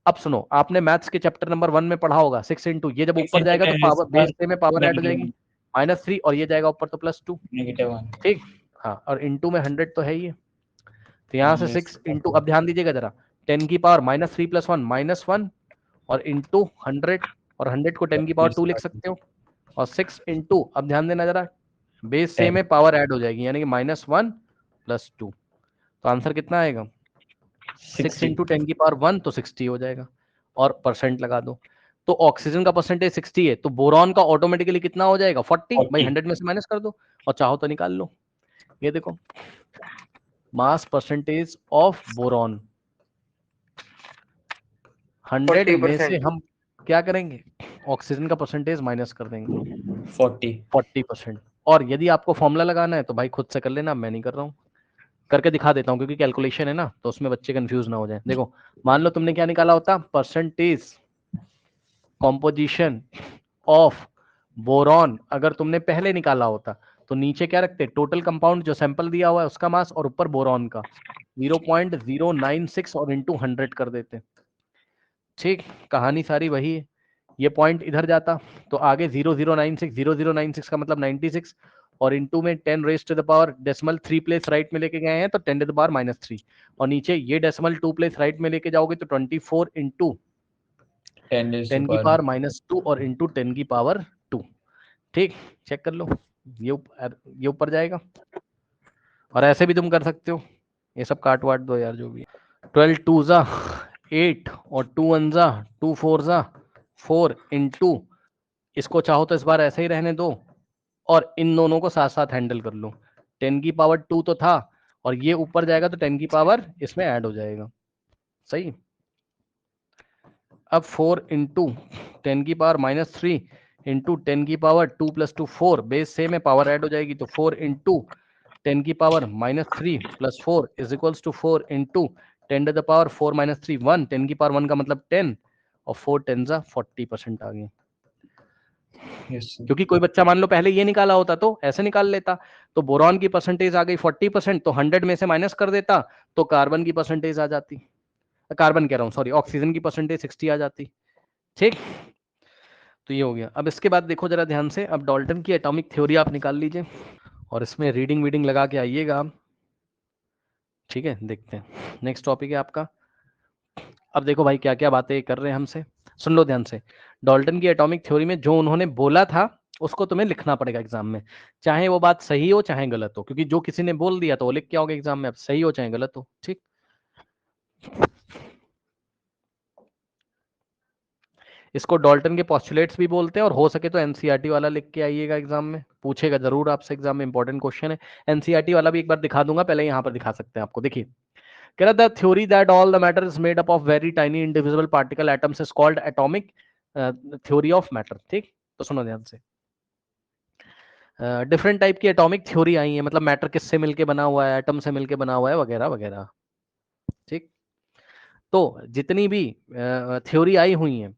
अब सुनो, आपने मैथ्स के चैप्टर नंबर 1 में पढ़ा होगा, 6 इंटू, ये जब ऊपर जाएगा तो पावर बेस में पावर ऐड हो जाएगी -3, और ये जाएगा ऊपर तो +2, -1। ठीक। हाँ, और इंटू में 100 तो है ही है, तो यहाँ से 6 इंटू, अब ध्यान दीजिएगा जरा, 10 की पावर -3 + 1 -1, और इंटू 100, और 100 को 10 की पावर 2 लिख सकते हो, और 6 इंटू, अब ध्यान देना जरा, बेस सेम है, पावर ऐड हो जाएगी, यानी कि -1 + 2, तो आंसर कितना आएगा? 6 इंटू 10 की पावर 1, तो 60 हो जाएगा, और परसेंट लगा दो। तो ऑक्सीजन का परसेंटेज 60 है, तो बोरॉन का ऑटोमेटिकली कितना हो जाएगा 40। भाई 40। 100 में से माइनस कर दो और चाहो तो निकाल लो। ये देखो मास परसेंटेज ऑफ बोरॉन 100 में से 40%। हम क्या करेंगे, ऑक्सीजन का परसेंटेज माइनस कर देंगे 40%। और यदि आपको फॉर्मूला लगाना है तो भाई खुद से कर लेना, मैं नहीं कर रहा हूँ, करके दिखा देता हूँ क्योंकि कैलकुलेशन है ना, तो उसमें बच्चे कंफ्यूज ना हो जाए। देखो मान लो तुमने क्या निकाला होता, परसेंटेज कॉम्पोजिशन ऑफ बोरॉन अगर तुमने पहले निकाला होता तो नीचे क्या रखते, टोटल कंपाउंड जो सैंपल दिया हुआ है उसका मास और ऊपर बोरॉन का 0.096 और इंटू 100 कर देते। ठीक, कहानी सारी वही है। ये पॉइंट इधर जाता तो आगे 0096 का मतलब 96 और इंटू में 10 raise to the power decimal 3 place right में लेके गए हैं तो 10 टू द पावर -3 और नीचे ये डेसिमल 2 प्लेस राइट में लेके जाओगे तो 24 इंटू 10 की पावर -2 और इंटू 10 की पावर 2। ठीक, चेक कर लो, ये ऊपर जाएगा। और ऐसे भी तुम कर सकते हो, ये सब काट वाट दो यार जो भी। 12 2 जा 8 और 2 1 जा 2 4 जा 4 इंटू, इसको चाहो तो इस बार ऐसे ही रहने दो और इन दोनों को साथ साथ हैंडल कर लो। 10 की पावर 2 तो था और ये ऊपर जाएगा तो 10 की पावर इसमें ऐड हो जाएगा। सही, अब 4 इंटू 10 की पावर -3 इंटू 10 की पावर 2 + 2 4, बेस सेम है, पावर ऐड हो जाएगी तो 4 इंटू 10 की power -3 + 4 is equals to 4 into 10 to the power 4 - 3 1, 10 की पावर 1 का मतलब 10 और 4 10 जा 40% आ गए। क्योंकि कोई बच्चा मान लो पहले ये निकाला होता तो ऐसे निकाल लेता, तो बोरॉन की परसेंटेज आ गई 40%, तो 100 में से माइनस कर देता तो कार्बन की परसेंटेज आ जाती, कार्बन कह रहा हूँ सॉरी, ऑक्सीजन की परसेंटेज 60 आ जाती। ठीक, तो ये हो गया। अब इसके बाद देखो जरा ध्यान से, अब डाल्टन की एटॉमिक थ्योरी आप निकाल लीजिए और इसमें रीडिंग वीडिंग लगा के आइएगा आप। ठीक है, देखते हैं नेक्स्ट टॉपिक है आपका। अब देखो भाई क्या क्या बातें कर रहे हैं हमसे, सुन लो ध्यान से। डाल्टन की एटॉमिक थ्योरी में जो उन्होंने बोला था उसको तुम्हें लिखना पड़ेगा एग्जाम में, चाहे वो बात सही हो चाहे गलत हो, क्योंकि जो किसी ने बोल दिया तो वो लिख के आओगे एग्जाम में, अब सही हो चाहे गलत हो। ठीक, इसको डाल्टन के पोस्टुलेट्स भी बोलते हैं और हो सके तो एनसीईआरटी वाला लिख के आइएगा एग्जाम में, पूछेगा जरूर आपसे एग्जाम में, इंपॉर्टेंट क्वेश्चन है। एनसीईआरटी वाला भी एक बार दिखा दूंगा, पहले यहाँ पर दिखा सकते हैं आपको। देखिए कह रहा the theory that all the matter is made up of very tiny individual particle atoms is called atomic theory of matter. ठीक, तो सुनो ध्यान से, डिफरेंट टाइप की एटॉमिक थ्योरी आई है, मतलब मैटर किससे मिलके बना हुआ है, एटम से मिलके बना हुआ है वगैरह वगैरह। ठीक, तो जितनी भी थ्योरी आई हुई है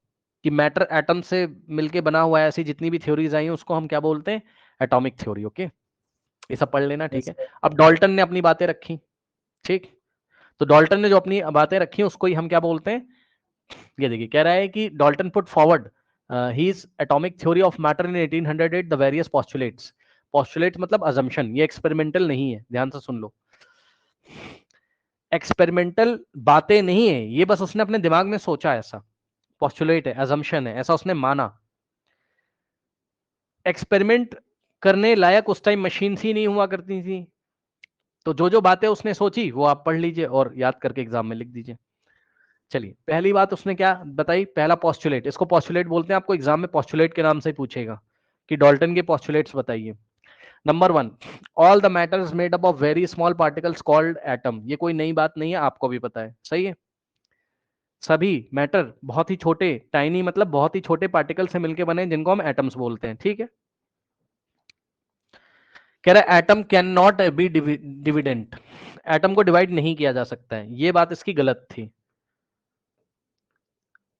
कि मैटर एटम से मिलके बना हुआ है, ऐसी जितनी भी थ्योरीज आई हैं उसको हम क्या बोलते हैं, एटॉमिक थ्योरी। ओके, ये सब पढ़ लेना। ठीक है, अब डाल्टन ने अपनी बातें रखी। ठीक, तो डाल्टन ने जो अपनी बातें रखी उसको ही हम क्या बोलते हैं, ये देखिए कह रहा है कि Dalton put forward his atomic theory of matter in 1808 the various postulates. Postulates मतलब अजम्पशन, ये एक्सपेरिमेंटल नहीं है, ध्यान से सुन लो, एक्सपेरिमेंटल बातें नहीं है ये, बस उसने अपने दिमाग में सोचा, ऐसा पोस्टुलेट है, अजम्पशन है, ऐसा उसने माना। एक्सपेरिमेंट करने लायक उस टाइम मशीन ही नहीं हुआ करती थी, तो जो जो बातें उसने सोची वो आप पढ़ लीजिए और याद करके एग्जाम में लिख दीजिए। चलिए, पहली बात उसने क्या बताई, पहला पोस्टुलेट, इसको पोस्टुलेट बोलते हैं, आपको एग्जाम में पोस्टुलेट के नाम से पूछेगा कि डाल्टन के पोस्टुलेट्स बताइए। Number 1, all the matter is made up of very small particles called atom. ये कोई नई बात नहीं है, आपको भी पता है, सही है। सभी मैटर बहुत ही छोटे, टाइनी मतलब बहुत ही छोटे पार्टिकल से मिलकर बने जिनको हम एटम्स बोलते हैं। ठीक है, कह रहा है atom can not be dividend, atom को डिवाइड नहीं किया जा सकता है, ये बात इसकी गलत थी।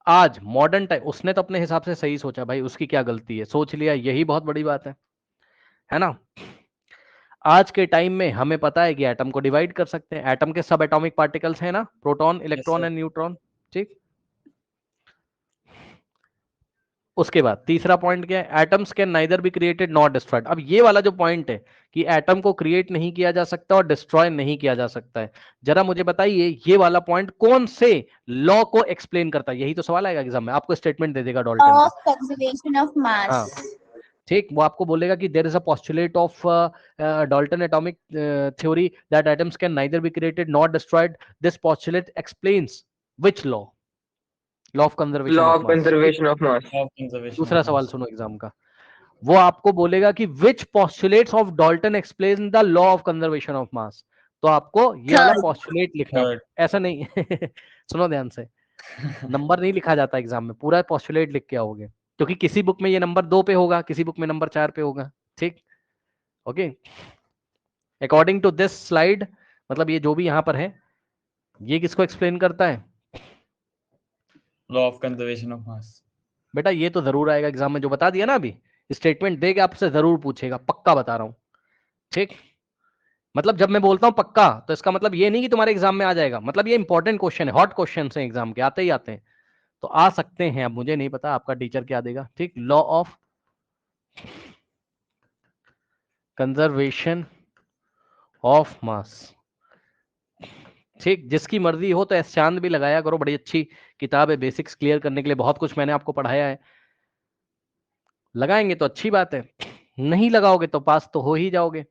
आज मॉडर्न टाइम, उसने तो अपने हिसाब से सही सोचा भाई, उसकी क्या गलती है, सोच लिया, यही बहुत बड़ी बात है ना। आज के टाइम में हमें पता है कि एटम को डिवाइड कर सकते हैं, एटम के सब एटॉमिक पार्टिकल्स हैं ना, प्रोटॉन इलेक्ट्रॉन एंड न्यूट्रॉन। ठीक, उसके बाद तीसरा पॉइंट क्या है, atoms can neither be created not destroyed. अब ये वाला जो पॉइंट है कि एटम को क्रिएट नहीं किया जा सकता और डिस्ट्रॉय नहीं किया जा सकता है, जरा मुझे बताइए ये वाला पॉइंट कौन से लॉ को एक्सप्लेन करता है, यही तो सवाल आएगा एग्जाम में, आपको स्टेटमेंट दे देगा Dalton Law of conservation of mass. हाँ, ठीक, वो आपको बोलेगा कि there is a postulate of Dalton atomic theory that atoms can neither be created not destroyed, this postulate explains which law, law of conservation law of of mass. Conservation of mass. Law of conservation दूसरा of सवाल mass. सुनो exam का, वो आपको बोलेगा कि which postulates of Dalton explain the law of conservation of mass, तो आपको ये वाला Third. पोस्टुलेट लिखना, Third. ऐसा नहीं सुनो ध्यान से, नंबर नहीं लिखा जाता एग्जाम में, पूरा पोस्टुलेट लिख के आओगे, क्योंकि किसी बुक में ये नंबर 2 पे होगा, किसी बुक में नंबर 4 पे होगा, ठीक, okay. According to this slide, मतलब ये जो भी यहाँ पर है, ये किसको एक्सप्लेन करता है Law of conservation of mass. बेटा? ये तो जरूर आएगा एग्जाम में, जो बता दिया ना अभी, स्टेटमेंट देके आपसे जरूर पूछेगा, पक्का बता रहा हूं, ठीक। मतलब जब मैं बोलता हूं पक्का, तो इसका मतलब ये नहीं कि तुम्हारे एग्जाम में आ जाएगा, मतलब ये इंपॉर्टेंट क्वेश्चन है, हॉट क्वेश्चन है एग्जाम के, आते ही आते हैं, तो आ सकते हैं। अब मुझे नहीं पता आपका टीचर क्या देगा, ठीक। लॉ ऑफ कंजर्वेशन ऑफ मास, ठीक। जिसकी मर्जी हो तो एस चांद भी लगाया करो, बड़ी अच्छी किताब है बेसिक्स क्लियर करने के लिए, बहुत कुछ मैंने आपको पढ़ाया है। लगाएंगे तो अच्छी बात है, नहीं लगाओगे तो पास तो हो ही जाओगे।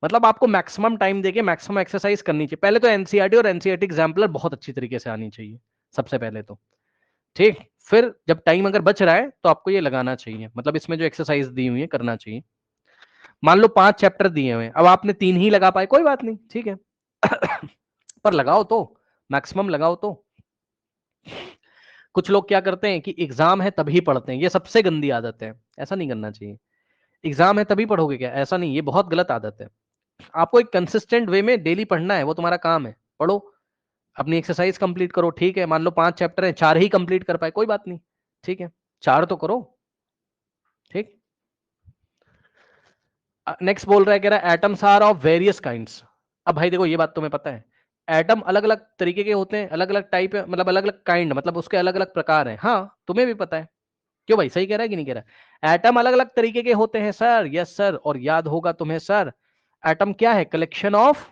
मतलब आपको मैक्सिमम टाइम देके मैक्सिमम एक्सरसाइज करनी चाहिए। पहले तो एनसीईआरटी और एनसीईआरटी एग्जाम्पलर बहुत अच्छी तरीके से आनी चाहिए सबसे पहले तो, ठीक। फिर जब टाइम अगर बच रहा है तो आपको ये लगाना चाहिए, मतलब इसमें जो एक्सरसाइज दी हुई है करना चाहिए। मान लो 5 चैप्टर दिए हुए हैं, अब आपने 3 ही लगा पाए, कोई बात नहीं, ठीक है पर लगाओ तो, मैक्सिमम लगाओ तो। कुछ लोग क्या करते हैं कि एग्जाम है तभी पढ़ते हैं, ये सबसे गंदी आदत है, ऐसा नहीं करना चाहिए। एग्जाम है तभी पढ़ोगे क्या, ऐसा नहीं, ये बहुत गलत आदत है। आपको एक कंसिस्टेंट वे में डेली पढ़ना है, वो तुम्हारा काम है, पढ़ो, अपनी एक्सरसाइज कंप्लीट करो, ठीक है। मान लो 5 चैप्टर है, 4 ही कंप्लीट कर पाए, कोई बात नहीं, ठीक है, 4 तो करो, ठीक। नेक्स्ट बोल रहा है, कह रहा है atoms are of various kinds. अब भाई देखो, ये बात तुम्हें पता है, एटम अलग अलग तरीके के होते हैं, अलग अलग टाइप है, मतलब अलग अलग काइंड, मतलब उसके अलग अलग प्रकार हैं। हाँ, तुम्हें भी पता है, क्यों भाई, सही कह रहा है कि नहीं कह रहा है? एटम अलग अलग तरीके के होते हैं सर, यस सर, और याद होगा तुम्हें सर, एटम क्या है? Collection of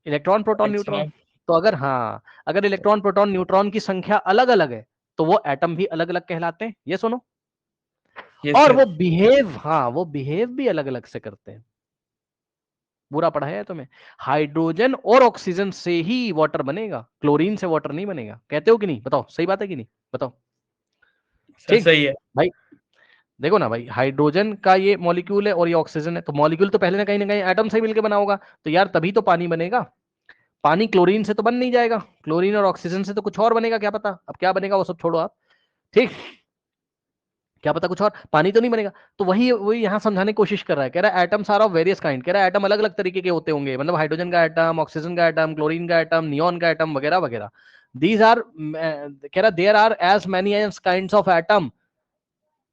electron proton Collection neutron. of तो अगर, हाँ, अगर इलेक्ट्रॉन प्रोटॉन न्यूट्रॉन की संख्या अलग अलग है तो वो एटम भी अलग अलग कहलाते हैं, ये सुनो। yes और sir. वो बिहेव, हाँ, वो बिहेव भी अलग अलग से करते हैं। बुरा पढ़ाया है तुम्हें? हाइड्रोजन और ऑक्सीजन से ही वाटर बनेगा, क्लोरीन से वाटर नहीं बनेगा, कहते हो कि नहीं? बताओ, सही बात है कि नहीं, बताओ। Sir, ठीक सही है. भाई, देखो ना भाई, हाइड्रोजन का ये मॉलिक्यूल है और ये ऑक्सीजन है, तो मॉलिक्यूल तो पहले ना कहीं एटम से मिलकर बना होगा, तो यार तभी तो पानी बनेगा। पानी क्लोरीन से तो बन नहीं जाएगा, क्लोरीन और ऑक्सीजन से तो कुछ और बनेगा, क्या पता, अब क्या बनेगा वो सब छोड़ो आप, ठीक, क्या पता कुछ और, पानी तो नहीं बनेगा। तो वही वही यहाँ समझाने की कोशिश कर रहा है, कह रहा है atoms are of various kind, कह रहा है एटम अलग अलग तरीके के होते होंगे, मतलब हाइड्रोजन का एटम, ऑक्सीजन का एटम, क्लोरीन का एटम, नियॉन का एटम, वगैरह वगैरह। दीज आर, कह रहा there are as many as kinds of atom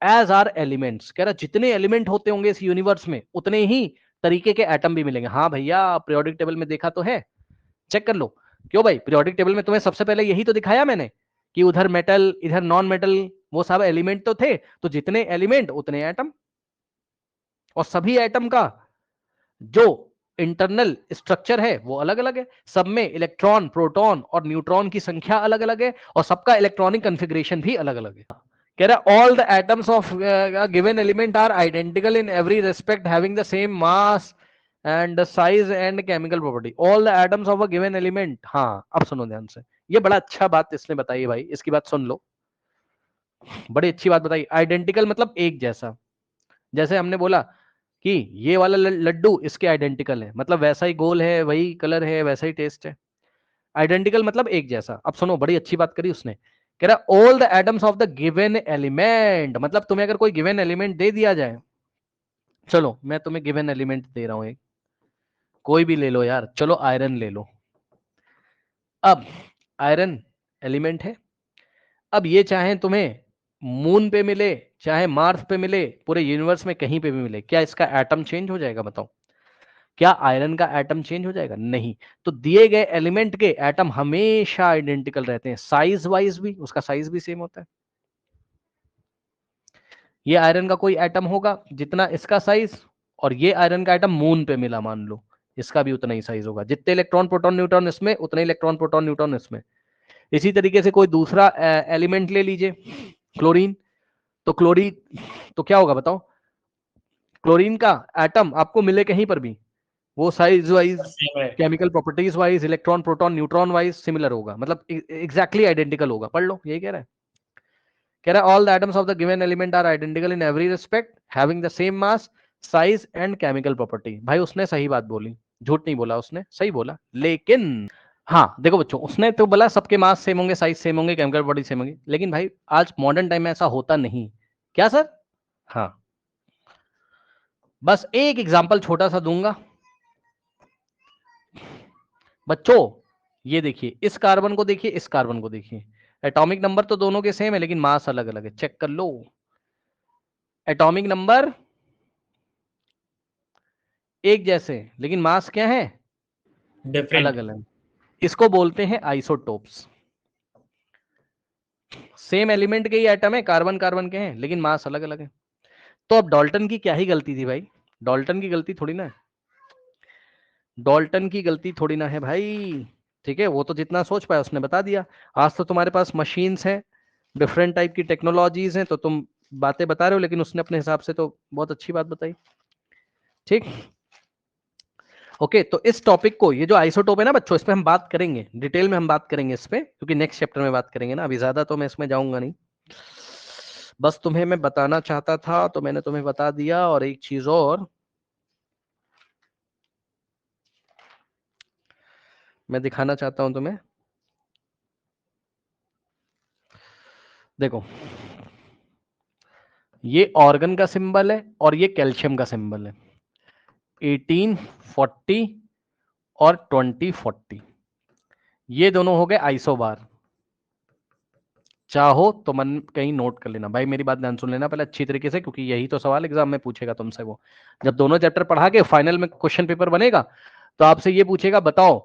as are elements, कह रहा जितने एलिमेंट होते होंगे इस यूनिवर्स में उतने ही तरीके के एटम भी मिलेंगे। हाँ भैया, पीरियोडिक टेबल में देखा तो है, चेक कर लो। क्यों भाई, पीरियोडिक टेबल में तुम्हें सबसे पहले यही तो दिखाया मैंने कि उधर मेटल इधर नॉन मेटल, वो सब एलिमेंट तो थे, तो जितने एलिमेंट उतने एटम, और सभी एटम का जो इंटरनल स्ट्रक्चर है वो अलग अलग है, सब में इलेक्ट्रॉन, प्रोटॉन और न्यूट्रॉन की संख्या अलग अलग है, और सबका इलेक्ट्रॉनिक कॉन्फ़िगरेशन भी अलग अलग है। कह रहा all the atoms of given element are identical in every respect, having the same mass and size and chemical property, all the atoms of a given element. हाँ, अब सुनो ध्यान से, ये बड़ा अच्छा बात इसने बताई है भाई, इसकी बात सुन लो, बड़ी अच्छी बात बताई। आइडेंटिकल मतलब एक जैसा, जैसे हमने बोला कि ये वाला लड्डू इसके आइडेंटिकल है, मतलब वैसा ही गोल है, वही कलर है, वैसा ही टेस्ट है। आइडेंटिकल मतलब एक जैसा। अब सुनो, बड़ी अच्छी बात करी उसने, कह रहा all the atoms of the given element, मतलब तुम्हें अगर कोई गिवन एलिमेंट दे दिया जाए, चलो मैं तुम्हें गिवन एलिमेंट दे रहा हूं एक, कोई भी ले लो यार, चलो आयरन ले लो। अब आयरन एलिमेंट है, अब ये चाहे तुम्हें मून पे मिले, चाहे मार्स पे मिले, पूरे यूनिवर्स में कहीं पे भी मिले, क्या इसका एटम चेंज हो जाएगा? बताओ, क्या आयरन का एटम चेंज हो जाएगा? नहीं। तो दिए गए एलिमेंट के एटम हमेशा आइडेंटिकल रहते हैं, साइज वाइज भी उसका साइज भी सेम होता है। ये आयरन का कोई एटम होगा जितना इसका साइज, और ये आयरन का एटम मून पे मिला मान लो, इसका भी उतना ही साइज होगा, जितने इलेक्ट्रॉन प्रोटॉन न्यूट्रॉन इसमें उतने इलेक्ट्रॉन प्रोटॉन न्यूट्रॉन इसमें। इसी तरीके से कोई दूसरा एलिमेंट ले लीजिए, क्लोरीन, तो क्लोरीन तो क्या होगा बताओ, क्लोरीन का एटम आपको मिले कहीं पर भी, वो साइज वाइज, Same रहेगा। Chemical properties wise, electron proton neutron wise similar होगा, मतलब एग्जैक्टली आइडेंटिकल होगा। पढ़ लो, यही कह रहा है। कह रहा है all the atoms of the given element are identical in every respect, having the same mass, size and chemical property. भाई उसने सही बात बोली, झूठ नहीं बोला, उसने सही बोला। लेकिन हाँ देखो बच्चों, उसने तो बोला सबके मास सेम होंगे, साइज सेम होंगे, केमिकल प्रॉपर्टी सेम होंगे, लेकिन भाई आज मॉडर्न टाइम में ऐसा होता नहीं। क्या सर? हाँ, बस एक एग्जांपल छोटा सा दूंगा बच्चों। ये देखिए, इस कार्बन को देखिए, इस कार्बन को देखिए, एटॉमिक नंबर तो दोनों के सेम है लेकिन मास अलग अलग है। चेक कर लो, एटॉमिक नंबर एक जैसे लेकिन मास क्या है? Different. अलग अलग। इसको बोलते हैं आइसोटोप्स। सेम एलिमेंट के ही एटम है, कार्बन कार्बन के हैं, लेकिन मास अलग अलग है। तो अब डाल्टन की क्या ही गलती थी भाई? डाल्टन की गलती थोड़ी ना है, डाल्टन की गलती थोड़ी ना है भाई। ठीक है, वो तो जितना सोच पाया उसने बता दिया। आज तो तुम्हारे पास मशीन्स हैं, डिफरेंट टाइप की टेक्नोलॉजीज हैं, तो तुम बातें बता रहे हो, लेकिन उसने अपने हिसाब से तो बहुत अच्छी बात बताई। ठीक, ओके। तो इस टॉपिक को, ये जो आइसोटोप है ना बच्चों, इस पे हम बात करेंगे डिटेल में, हम बात करेंगे इस पे, क्योंकि नेक्स्ट चैप्टर में बात करेंगे ना, अभी ज्यादा तो मैं इसमें जाऊंगा नहीं। बस तुम्हें मैं बताना चाहता था तो मैंने तुम्हें बता दिया। और एक चीज और मैं दिखाना चाहता हूं तुम्हें, देखो ये ऑर्गन का सिंबल है और ये कैल्शियम का सिंबल है, 1840 और 2040, ये दोनों हो गए आइसोबार। चाहो तो मन कहीं नोट कर लेना भाई, मेरी बात ध्यान सुन लेना पहले अच्छी तरीके से, क्योंकि यही तो सवाल एग्जाम में पूछेगा तुमसे। वो जब दोनों चैप्टर पढ़ा के फाइनल में क्वेश्चन पेपर बनेगा तो आपसे ये पूछेगा, बताओ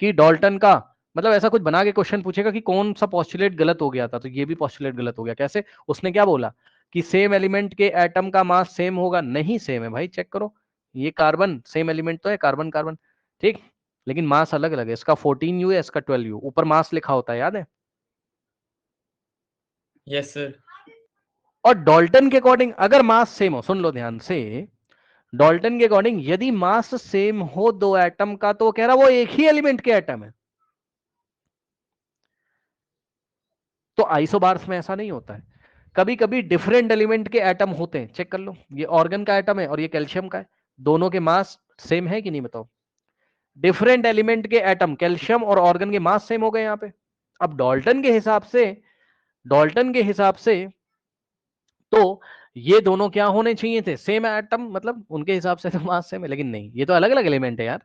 कि डाल्टन का, मतलब ऐसा कुछ बना के क्वेश्चन पूछेगा कि कौन सा पोस्टुलेट गलत हो गया था, तो ये भी पोस्टुलेट गलत हो गया। कैसे? उसने क्या बोला कि सेम एलिमेंट के एटम का मास सेम होगा, नहीं सेम है भाई, चेक करो। ये कार्बन सेम एलिमेंट तो है, कार्बन कार्बन, ठीक, लेकिन मास अलग अलग है। इसका 14U है, इसका 12U, ऊपर मास लिखा होता है, याद है? Yes sir. और डाल्टन के अकॉर्डिंग अगर मास सेम हो, सुन लो ध्यान से, डाल्टन के अकॉर्डिंग यदि मास सेम हो दो एटम का, तो कह रहा वो एक ही एलिमेंट के एटम है। तो आइसोबार्स में ऐसा नहीं होता है, कभी कभी डिफरेंट एलिमेंट के एटम होते हैं। चेक कर लो, ये ऑर्गन का एटम है और ये कैल्शियम का है, दोनों के मास सेम है कि नहीं बताओ? डिफरेंट एलिमेंट के एटम, कैल्शियम और ऑर्गन के मास सेम हो गए यहां पे। अब डाल्टन के हिसाब से, डाल्टन के हिसाब से तो ये दोनों क्या होने चाहिए थे? सेम एटम, मतलब उनके हिसाब से तो मास सेम है, लेकिन नहीं, ये तो अलग अलग एलिमेंट है यार,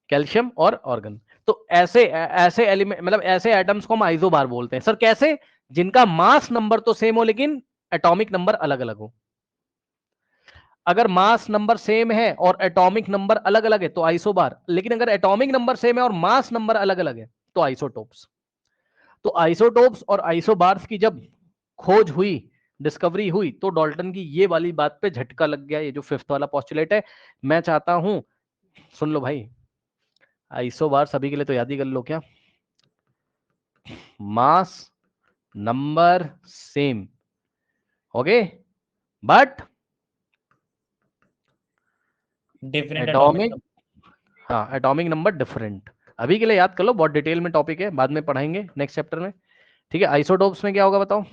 कैल्शियम और ऑर्गन। तो ऐसे ऐसे एलिमेंट, मतलब ऐसे एटम्स को हम आइसोबार बोलते हैं। सर कैसे? जिनका मास नंबर तो सेम हो लेकिन एटॉमिक नंबर अलग अलग हो। अगर मास नंबर सेम है और एटॉमिक नंबर अलग अलग है तो आइसोबार, लेकिन अगर एटॉमिक नंबर सेम है और मास नंबर अलग अलग है तो आइसोटोप्स। तो आइसोटोप्स और आइसोबार्स की जब खोज हुई, डिस्कवरी हुई, तो डाल्टन की ये वाली बात पे झटका लग गया। ये जो फिफ्थ वाला पोस्टुलेट है, मैं चाहता हूं सुन लो भाई। आइसोबार सभी के लिए तो याद ही कर लो, क्या? Mass number same, okay, but Different atomic, atomic. हाँ एटॉमिक नंबर डिफरेंट। अभी के लिए याद कर लो, बहुत डिटेल में टॉपिक है, बाद में पढ़ाएंगे नेक्स्ट चैप्टर में। ठीक है, आइसोटोप्स में क्या होगा बताओ?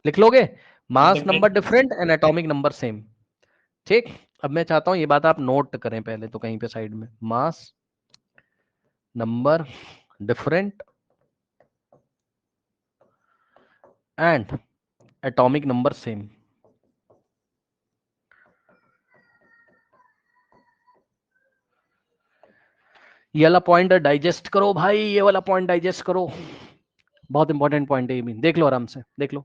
लिख लोगे? Mass number Different. Different and atomic number same. ठीक, अब मैं चाहता हूं ये बात आप नोट करें पहले तो कहीं पे साइड में, mass number different and atomic number same. ये वाला पॉइंट डाइजेस्ट करो भाई, ये वाला पॉइंट डाइजेस्ट करो, बहुत इंपॉर्टेंट पॉइंट है ये भी, देख लो आराम से, देख लो।